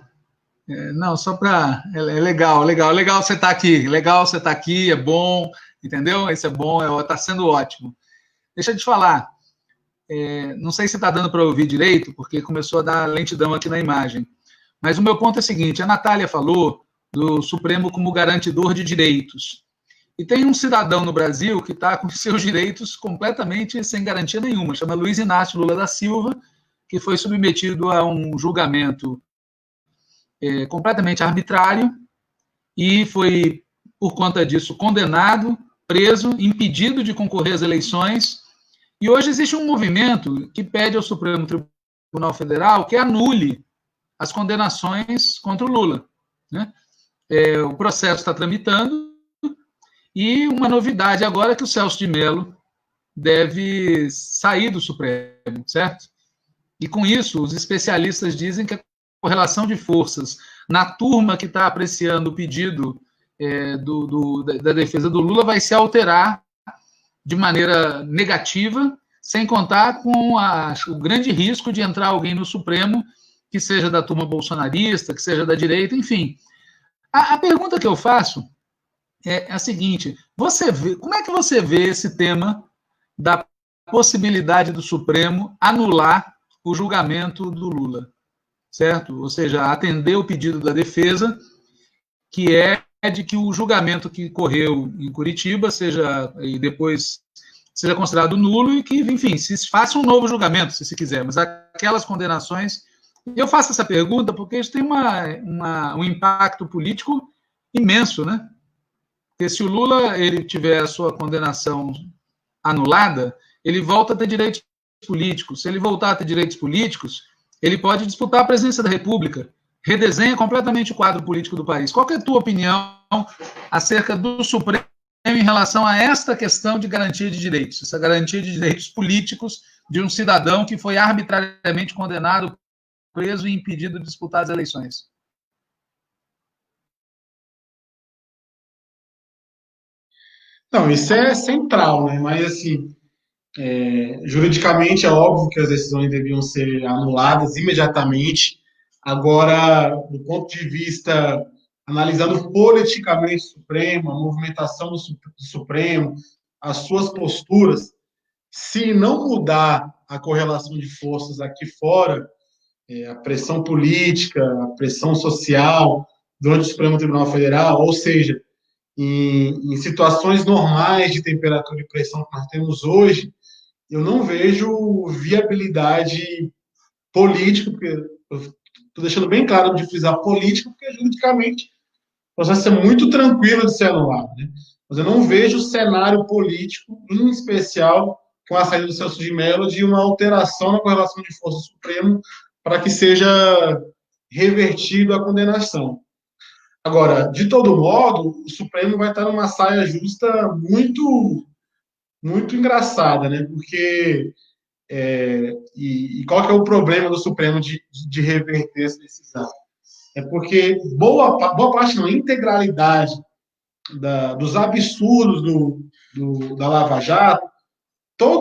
Não, só para... É legal você estar aqui, é bom, entendeu? Isso é bom, está sendo ótimo. Deixa eu te falar, não sei se está dando para ouvir direito, porque começou a dar lentidão aqui na imagem, mas o meu ponto é o seguinte, a Natália falou do Supremo como garantidor de direitos, e tem um cidadão no Brasil que está com seus direitos completamente sem garantia nenhuma, chama Luiz Inácio Lula da Silva, que foi submetido a um julgamento completamente arbitrário e foi, por conta disso, condenado, preso, impedido de concorrer às eleições. E hoje existe um movimento que pede ao Supremo Tribunal Federal que anule as condenações contra o Lula, né? O processo está tramitando e uma novidade agora é que o Celso de Mello deve sair do Supremo, certo? E com isso, os especialistas dizem que a correlação de forças na turma que está apreciando o pedido da defesa do Lula vai se alterar de maneira negativa, sem contar com o grande risco de entrar alguém no Supremo que seja da turma bolsonarista, que seja da direita, enfim. A pergunta que eu faço é a seguinte, como é que você vê esse tema da possibilidade do Supremo anular o julgamento do Lula, certo? Ou seja, atender o pedido da defesa, que é de que o julgamento que correu em Curitiba seja considerado nulo e que, enfim, se faça um novo julgamento, se quiser, mas aquelas condenações... Eu faço essa pergunta porque isso tem um impacto político imenso, né? Porque se o Lula ele tiver a sua condenação anulada, ele volta a ter direitos políticos. Se ele voltar a ter direitos políticos, ele pode disputar a presidência da República, redesenha completamente o quadro político do país. Qual que é a tua opinião acerca do Supremo em relação a esta questão de garantia de direitos, essa garantia de direitos políticos de um cidadão que foi arbitrariamente condenado, preso e impedido de disputar as eleições? Não, isso é central, né? Mas, assim, juridicamente é óbvio que as decisões deviam ser anuladas imediatamente. Agora, do ponto de vista, analisando politicamente o Supremo, a movimentação do Supremo, as suas posturas, se não mudar a correlação de forças aqui fora, a pressão política, a pressão social durante o Supremo Tribunal Federal, ou seja, em situações normais de temperatura e pressão que nós temos hoje, eu não vejo viabilidade política, porque eu estou deixando bem claro de frisar política, porque juridicamente o processo é muito tranquilo de ser anulado, né? Mas eu não vejo o cenário político, em especial com a saída do Celso de Mello, de uma alteração na correlação de força do Supremo para que seja revertido a condenação. Agora, de todo modo, o Supremo vai estar numa saia justa muito, muito engraçada, né? Porque e qual que é o problema do Supremo de reverter essa decisão? É porque boa parte, não, a integralidade dos absurdos da Lava Jato,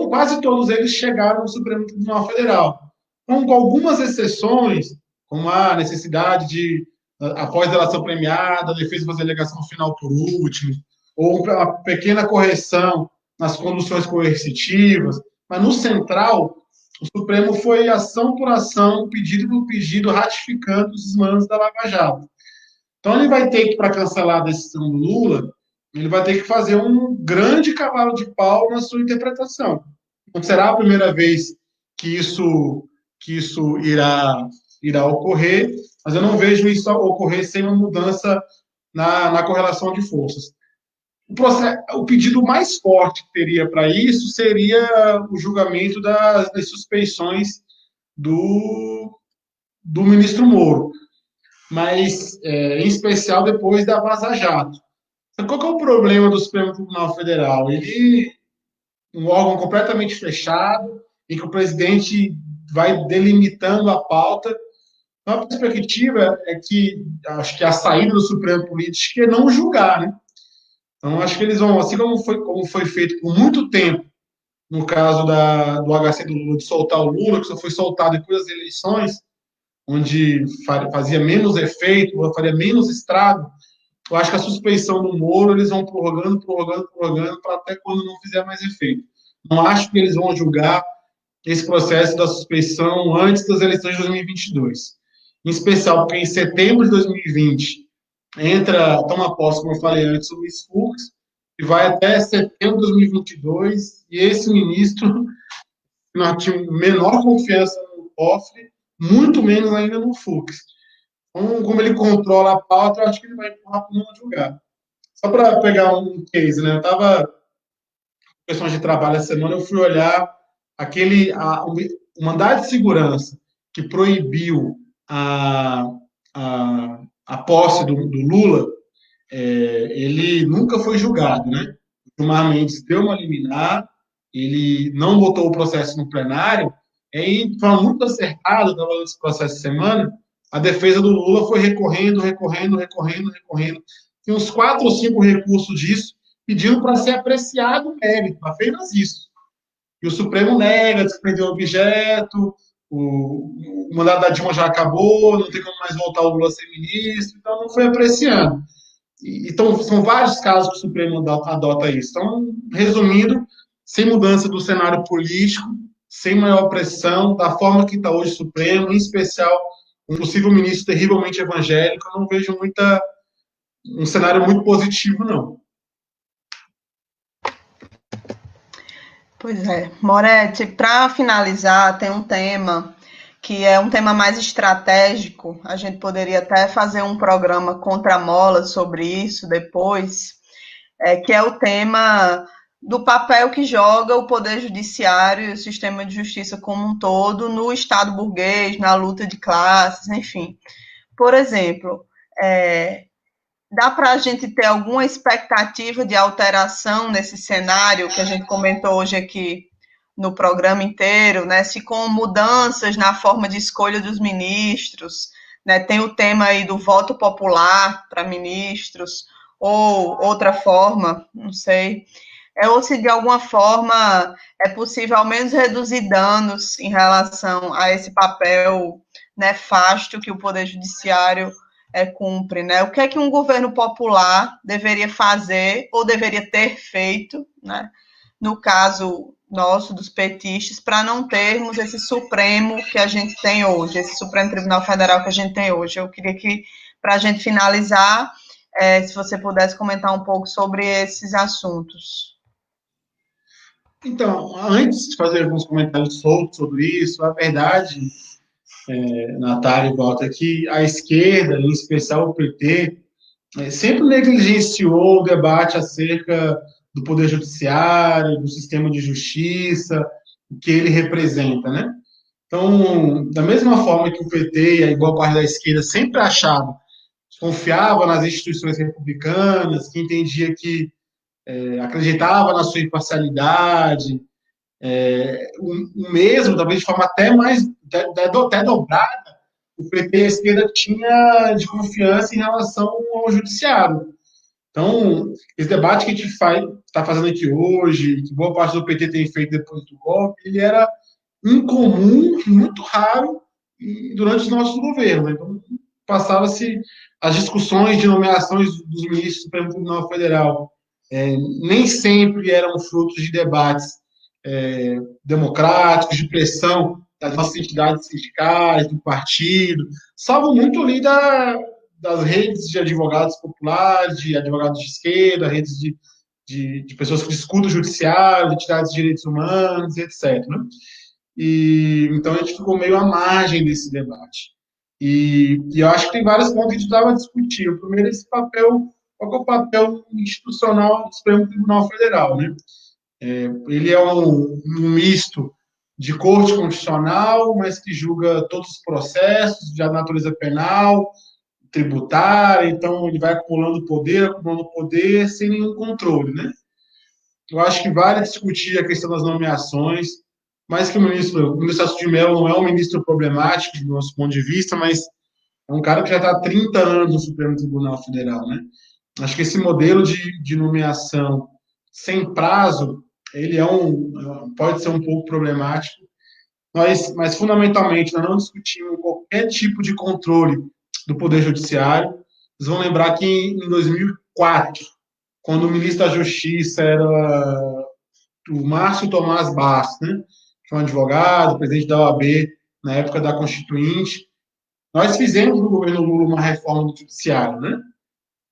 quase todos eles chegaram no Supremo Tribunal Federal. Com algumas exceções, como a necessidade de após delação premiada, a defesa fazer alegação final por último, ou uma pequena correção nas conduções coercitivas, mas no central, o Supremo foi ação por ação, pedido por pedido, ratificando os desmandos da Lava Jato. Então ele vai ter que, para cancelar a decisão do Lula, ele vai ter que fazer um grande cavalo de pau na sua interpretação. Não será a primeira vez que isso irá ocorrer, mas eu não vejo isso ocorrer sem uma mudança na correlação de forças. O pedido mais forte que teria para isso seria o julgamento das suspeições do ministro Moro, mas, em especial, depois da Vaza Jato. Qual que é o problema do Supremo Tribunal Federal? Ele é um órgão completamente fechado, em que o presidente vai delimitando a pauta. Então, a perspectiva é que, acho que a saída do Supremo Político é não julgar, né? Então, acho que eles vão, assim como foi feito por muito tempo, no caso do HC do Lula, de soltar o Lula, que só foi soltado depois das eleições, onde fazia menos efeito, faria menos estrago. Eu acho que a suspeição do Moro, eles vão prorrogando, para até quando não fizer mais efeito. Não acho que eles vão julgar esse processo da suspeição antes das eleições de 2022. Em especial porque em setembro de 2020 toma posse, como eu falei antes, o Luiz Fux, e vai até setembro de 2022, e esse ministro, nós tínhamos menor confiança no cofre, muito menos ainda no Fux. Então, como ele controla a pauta, eu acho que ele vai empurrar para não julgar. Só para pegar um case, né? Eu estava em questões de trabalho essa semana, eu fui olhar o mandado de segurança que proibiu a posse do Lula, ele nunca foi julgado, né? O Gilmar Mendes deu uma liminar, ele não botou o processo no plenário, e de forma muito acertada, estava nesse processo de semana, a defesa do Lula foi recorrendo. Tem uns 4 ou 5 recursos disso, pedindo para ser apreciado o mérito, apenas isso. E o Supremo nega, desprendeu o objeto, o mandato da Dilma já acabou, não tem como mais voltar o Lula a ser ministro, então não foi apreciando. Então, são vários casos que o Supremo adota isso. Então, resumindo, sem mudança do cenário político, sem maior pressão, da forma que está hoje o Supremo, em especial um possível ministro terrivelmente evangélico, eu não vejo um cenário muito positivo, não. Pois é. Moretti, para finalizar, tem um tema que é um tema mais estratégico. A gente poderia até fazer um programa contra a mola sobre isso depois, que é o tema do papel que joga o Poder Judiciário e o sistema de justiça como um todo no Estado burguês, na luta de classes, enfim. Por exemplo, dá para a gente ter alguma expectativa de alteração nesse cenário que a gente comentou hoje aqui no programa inteiro, né? Se com mudanças na forma de escolha dos ministros, né? Tem o tema aí do voto popular para ministros, ou outra forma, não sei, ou se de alguma forma é possível ao menos reduzir danos em relação a esse papel nefasto que o Poder Judiciário cumpre, né? O que é que um governo popular deveria fazer ou deveria ter feito, né? No caso nosso, dos petistas, para não termos esse Supremo que a gente tem hoje, esse Supremo Tribunal Federal que a gente tem hoje. Eu queria que, para a gente finalizar, se você pudesse comentar um pouco sobre esses assuntos. Então, antes de fazer alguns comentários soltos sobre isso, a verdade, Natália e Walter, que a esquerda, em especial o PT, sempre negligenciou o debate acerca do Poder Judiciário, do sistema de justiça, o que ele representa, né? Então, da mesma forma que o PT e a igual parte da esquerda sempre achava, confiava nas instituições republicanas, que entendia que acreditava na sua imparcialidade, o mesmo, talvez de forma até dobrada, o PT e a esquerda tinha de confiança em relação ao judiciário. Então, esse debate que a gente está fazendo aqui hoje, que boa parte do PT tem feito depois do golpe, ele era incomum, muito raro durante os nossos governos. Então, passava-se as discussões de nomeações dos ministros do Supremo Tribunal Federal. Nem sempre eram frutos de debates democráticos, de pressão das nossas entidades sindicais, do partido, salvo muito ali das redes de advogados populares, de advogados de esquerda, redes de pessoas que discutem o judiciário, de entidades de direitos humanos, etc. Né? Então, a gente ficou meio à margem desse debate. E eu acho que tem vários pontos que a gente estava discutindo. O primeiro é esse papel, qual é o papel institucional do Supremo Tribunal Federal, né? Ele é um misto de corte constitucional, mas que julga todos os processos de natureza penal, tributária, então ele vai acumulando poder sem nenhum controle, né? Eu acho que vale discutir a questão das nomeações, mas que o ministro Celso de Mello não é um ministro problemático, do nosso ponto de vista, mas é um cara que já está há 30 anos no Supremo Tribunal Federal, né? Acho que esse modelo de nomeação sem prazo, ele pode ser um pouco problemático, mas fundamentalmente nós não discutimos qualquer tipo de controle do Poder Judiciário. Vocês vão lembrar que em 2004, quando o ministro da Justiça era o Márcio Tomás Bastos, né, que é um advogado, presidente da OAB na época da Constituinte, nós fizemos no governo Lula uma reforma do Judiciário, né?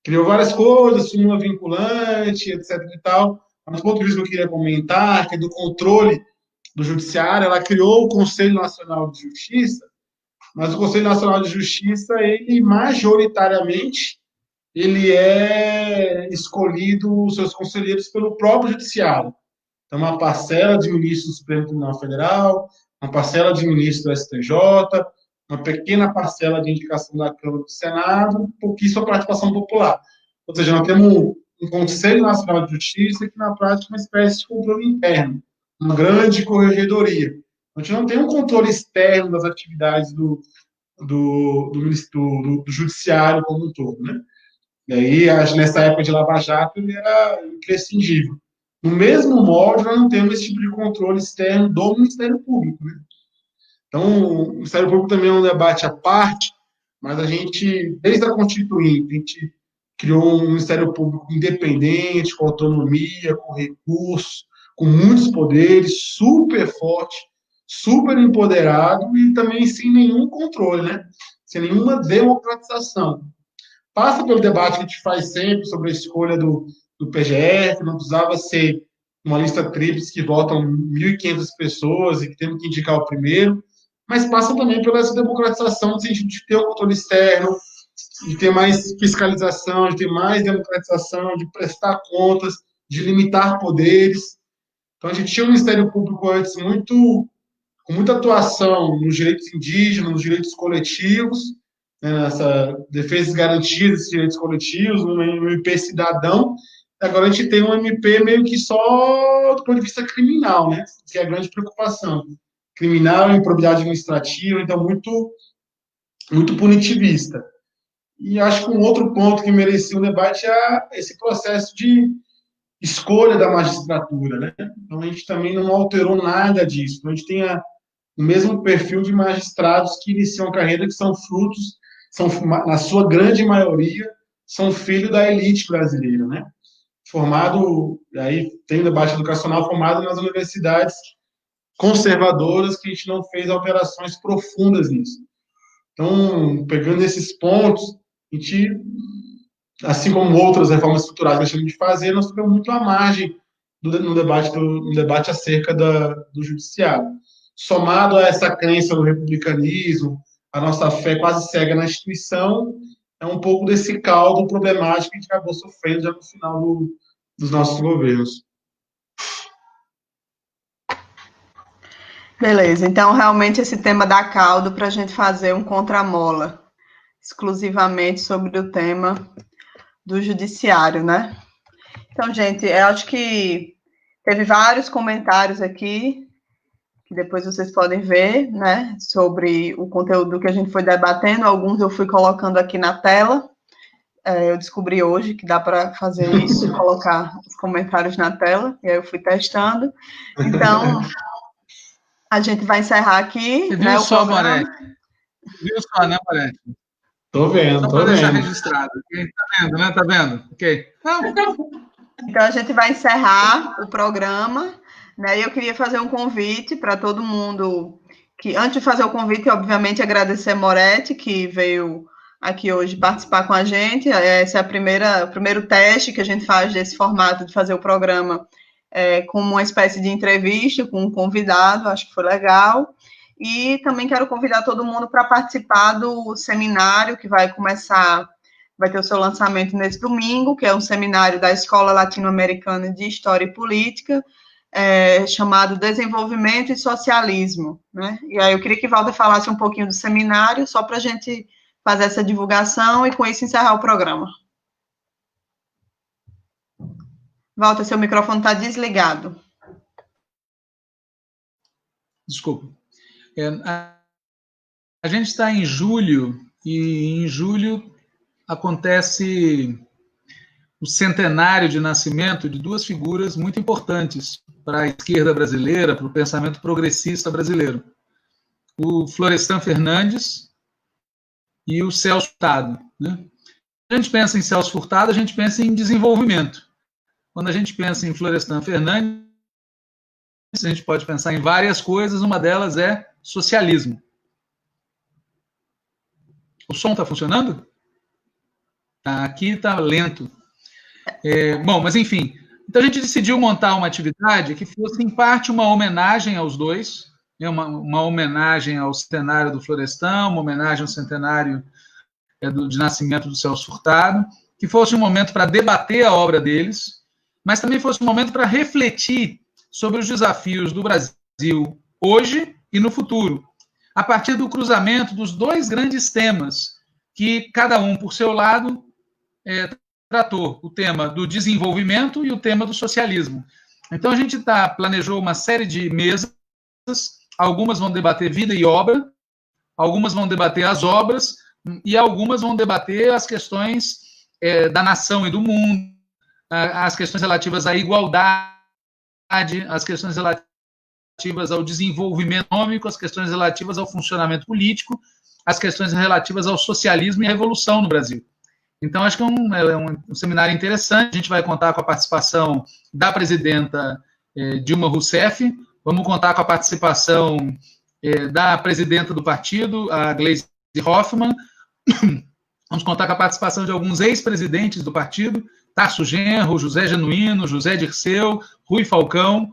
Criou várias coisas, súmula vinculante, etc. e tal. Mas, do ponto de vista que eu queria comentar, que é do controle do Judiciário, ela criou o Conselho Nacional de Justiça, mas o Conselho Nacional de Justiça, ele majoritariamente, ele é escolhido, os seus conselheiros, pelo próprio Judiciário. Então, uma parcela de ministros do Supremo Tribunal Federal, uma parcela de ministros do STJ, uma pequena parcela de indicação da Câmara do Senado, pouquíssima participação popular. Ou seja, nós temos um Conselho Nacional de Justiça que, na prática, é uma espécie de controle interno, uma grande corregedoria. A gente não tem um controle externo das atividades do Judiciário como um todo, né? E aí, nessa época de Lava Jato, ele era imprescindível. No mesmo molde, nós não temos esse tipo de controle externo do Ministério Público, né? Então, o Ministério Público também é um debate à parte, mas a gente, desde a Constituinte, a gente criou um Ministério Público independente, com autonomia, com recursos, com muitos poderes, super forte, super empoderado e também sem nenhum controle, né? Sem nenhuma democratização. Passa pelo debate que a gente faz sempre sobre a escolha do PGF, não precisava ser uma lista tríplice que votam 1.500 pessoas e que temos que indicar o primeiro, mas passa também pela essa democratização no sentido de ter o controle externo, de ter mais fiscalização, de ter mais democratização, de prestar contas, de limitar poderes. Então, a gente tinha um Ministério Público antes com muita atuação nos direitos indígenas, nos direitos coletivos, né, nessa defesa e garantia desses direitos coletivos, no MP cidadão. Agora a gente tem um MP meio que só do ponto de vista criminal, né, que é a grande preocupação. Criminal, improbidade administrativa, então muito, muito punitivista. E acho que um outro ponto que merecia um debate é esse processo de escolha da magistratura, né? Então a gente também não alterou nada disso. Então, a gente tem o mesmo perfil de magistrados que iniciam a carreira, que são frutos, na sua grande maioria, são filhos da elite brasileira, né? Formado, aí tem debate educacional formado nas universidades conservadoras, que a gente não fez alterações profundas nisso. Então, pegando esses pontos, a gente, assim como outras reformas estruturais que nós temos de fazer, nós ficamos muito à margem no debate acerca do judiciário. Somado a essa crença no republicanismo, a nossa fé quase cega na instituição, é um pouco desse caldo problemático que a gente acabou sofrendo já no final dos nossos governos. Beleza, então realmente esse tema dá caldo para a gente fazer um contramola, exclusivamente sobre o tema do judiciário, né? Então, gente, eu acho que teve vários comentários aqui, que depois vocês podem ver, né, sobre o conteúdo que a gente foi debatendo. Alguns eu fui colocando aqui na tela. Eu descobri hoje que dá para fazer isso, colocar os comentários na tela, e aí eu fui testando. Então, a gente vai encerrar aqui. Você viu, né, só, Moretti? Viu só, né, Moretti? Tô vendo, Só tô para deixar vendo. registrado. Ok? Tá vendo, né? Tá vendo? Ok. Não, Então, a gente vai encerrar o programa, né? E eu queria fazer um convite para todo mundo que, antes de fazer o convite, obviamente, agradecer a Moretti, que veio aqui hoje participar com a gente. Esse é o primeiro teste que a gente faz desse formato de fazer o programa como uma espécie de entrevista com um convidado, acho que foi legal. E também quero convidar todo mundo para participar do seminário que vai começar. Vai ter o seu lançamento nesse domingo, que é um seminário da Escola Latino-Americana de História e Política, chamado Desenvolvimento e Socialismo, né? E aí eu queria que Walter falasse um pouquinho do seminário, só para a gente fazer essa divulgação e com isso encerrar o programa. Walter, seu microfone está desligado. desculpa. A gente está em julho, e em julho acontece o centenário de nascimento de duas figuras muito importantes para a esquerda brasileira, para o pensamento progressista brasileiro. O Florestan Fernandes e o Celso Furtado, né? Quando a gente pensa em Celso Furtado, a gente pensa em desenvolvimento. Quando a gente pensa em Florestan Fernandes, a gente pode pensar em várias coisas, uma delas é socialismo. O som está funcionando? Aqui está lento. Bom, mas enfim. Então a gente decidiu montar uma atividade que fosse, em parte, uma homenagem aos dois, uma homenagem ao centenário do Florestan, uma homenagem ao centenário de nascimento do Celso Furtado, que fosse um momento para debater a obra deles, mas também fosse um momento para refletir sobre os desafios do Brasil hoje e no futuro, a partir do cruzamento dos dois grandes temas, que cada um, por seu lado, tratou: o tema do desenvolvimento e o tema do socialismo. Então, a gente planejou uma série de mesas, algumas vão debater vida e obra, algumas vão debater as obras, e algumas vão debater as questões da nação e do mundo, as questões relativas à igualdade, as questões relativas ao desenvolvimento econômico, as questões relativas ao funcionamento político, as questões relativas ao socialismo e à revolução no Brasil. Então, acho que é um seminário interessante. A gente vai contar com a participação da presidenta Dilma Rousseff, vamos contar com a participação da presidenta do partido, a Gleisi Hoffmann, vamos contar com a participação de alguns ex-presidentes do partido, Tasso Genro, José Genuíno, José Dirceu, Rui Falcão.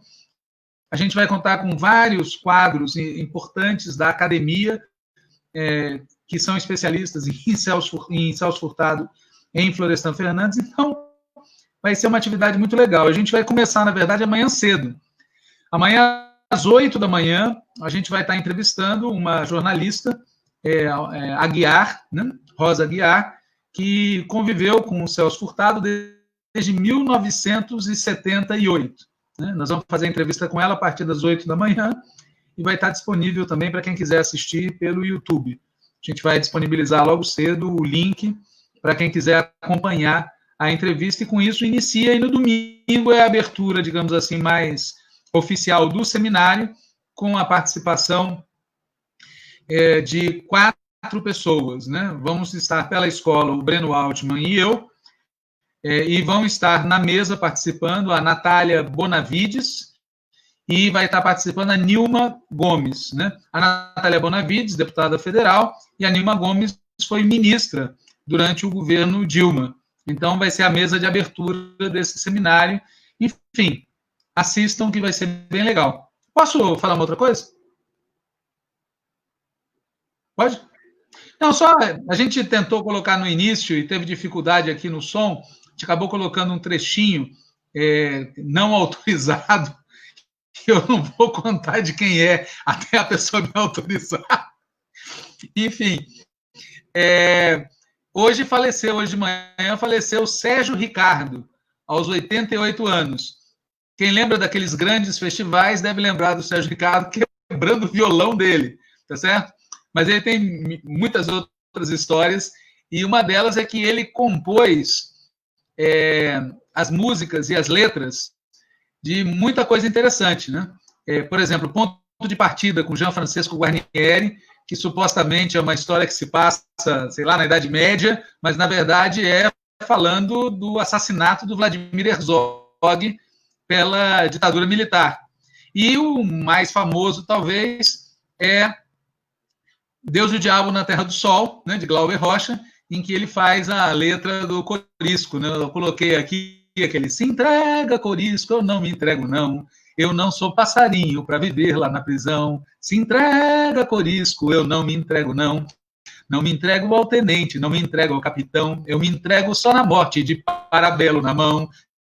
A gente vai contar com vários quadros importantes da academia, que são especialistas em Celso Furtado, em Florestan Fernandes. Então, vai ser uma atividade muito legal. A gente vai começar, na verdade, amanhã cedo. Amanhã, às 8 da manhã, a gente vai estar entrevistando uma jornalista, Aguiar, né? Rosa Aguiar, que conviveu com o Celso Furtado desde 1978. Né? Nós vamos fazer a entrevista com ela a partir das 8 da manhã e vai estar disponível também para quem quiser assistir pelo YouTube. A gente vai disponibilizar logo cedo o link para quem quiser acompanhar a entrevista, e com isso inicia, e no domingo é a abertura, digamos assim, mais oficial do seminário, com a participação de 4 pessoas, né? Vamos estar pela escola, o Breno Altman e eu, e vão estar na mesa participando a Natália Bonavides, e vai estar participando a Nilma Gomes, né? A Natália Bonavides, deputada federal, e a Nilma Gomes foi ministra durante o governo Dilma. Então, vai ser a mesa de abertura desse seminário. Enfim, assistam, que vai ser bem legal. Posso falar uma outra coisa? Pode? Não, só a gente tentou colocar no início e teve dificuldade aqui no som, a gente acabou colocando um trechinho não autorizado, que eu não vou contar de quem é, até a pessoa me autorizar. Enfim, hoje de manhã faleceu Sérgio Ricardo, aos 88 anos. Quem lembra daqueles grandes festivais deve lembrar do Sérgio Ricardo quebrando o violão dele, tá certo? Mas ele tem muitas outras histórias, e uma delas é que ele compôs as músicas e as letras de muita coisa interessante, né? Por exemplo, Ponto de Partida, com Jean Francesco Guarnieri, que supostamente é uma história que se passa, sei lá, na Idade Média, mas, na verdade, é falando do assassinato do Vladimir Herzog pela ditadura militar. E o mais famoso, talvez, é Deus e o Diabo na Terra do Sol, né, de Glauber Rocha, em que ele faz a letra do Corisco. Né? Eu coloquei aqui aquele: se entrega, Corisco, eu não me entrego, não. Eu não sou passarinho para viver lá na prisão. Se entrega, Corisco, eu não me entrego, não. Não me entrego ao tenente, não me entrego ao capitão. Eu me entrego só na morte, de parabelo na mão.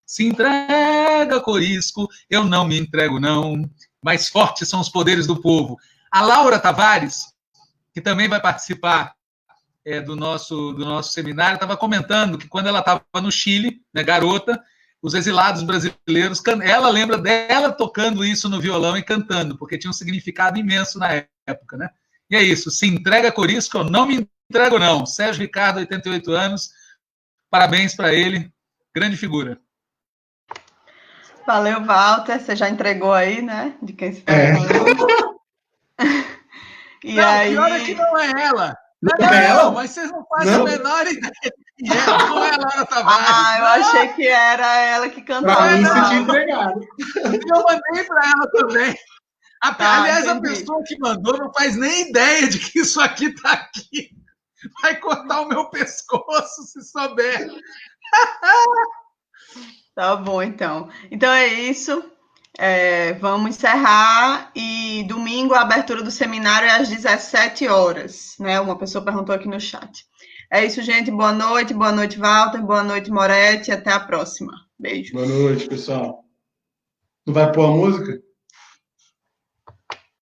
Se entrega, Corisco, eu não me entrego, não. Mais fortes são os poderes do povo. A Laura Tavares, que também vai participar do nosso seminário, estava comentando que quando ela estava no Chile, né, garota, os exilados brasileiros, ela lembra dela tocando isso no violão e cantando, porque tinha um significado imenso na época, né? E é isso, se entrega, Corisco, eu não me entrego, não. Sérgio Ricardo, 88 anos, parabéns para ele, grande figura. Valeu, Walter, você já entregou aí, né, de quem se falando. E não, aí... pior é que não é ela. Não, mas vocês não fazem a menor ideia de quem é. Não é a Laura Tavares. Eu achei que era ela que cantava. Pra mim, se te entregado. Eu mandei para ela também. Aliás, entendi. A pessoa que mandou não faz nem ideia de que isso aqui está aqui. Vai cortar o meu pescoço, se souber. Tá bom, então. Então é isso. Vamos encerrar, e domingo a abertura do seminário é às 17 horas, né? Uma pessoa perguntou aqui no chat. É isso, gente. Boa noite, Walter, boa noite, Moretti, até a próxima. Beijo. Boa noite, pessoal. Não vai pôr a música?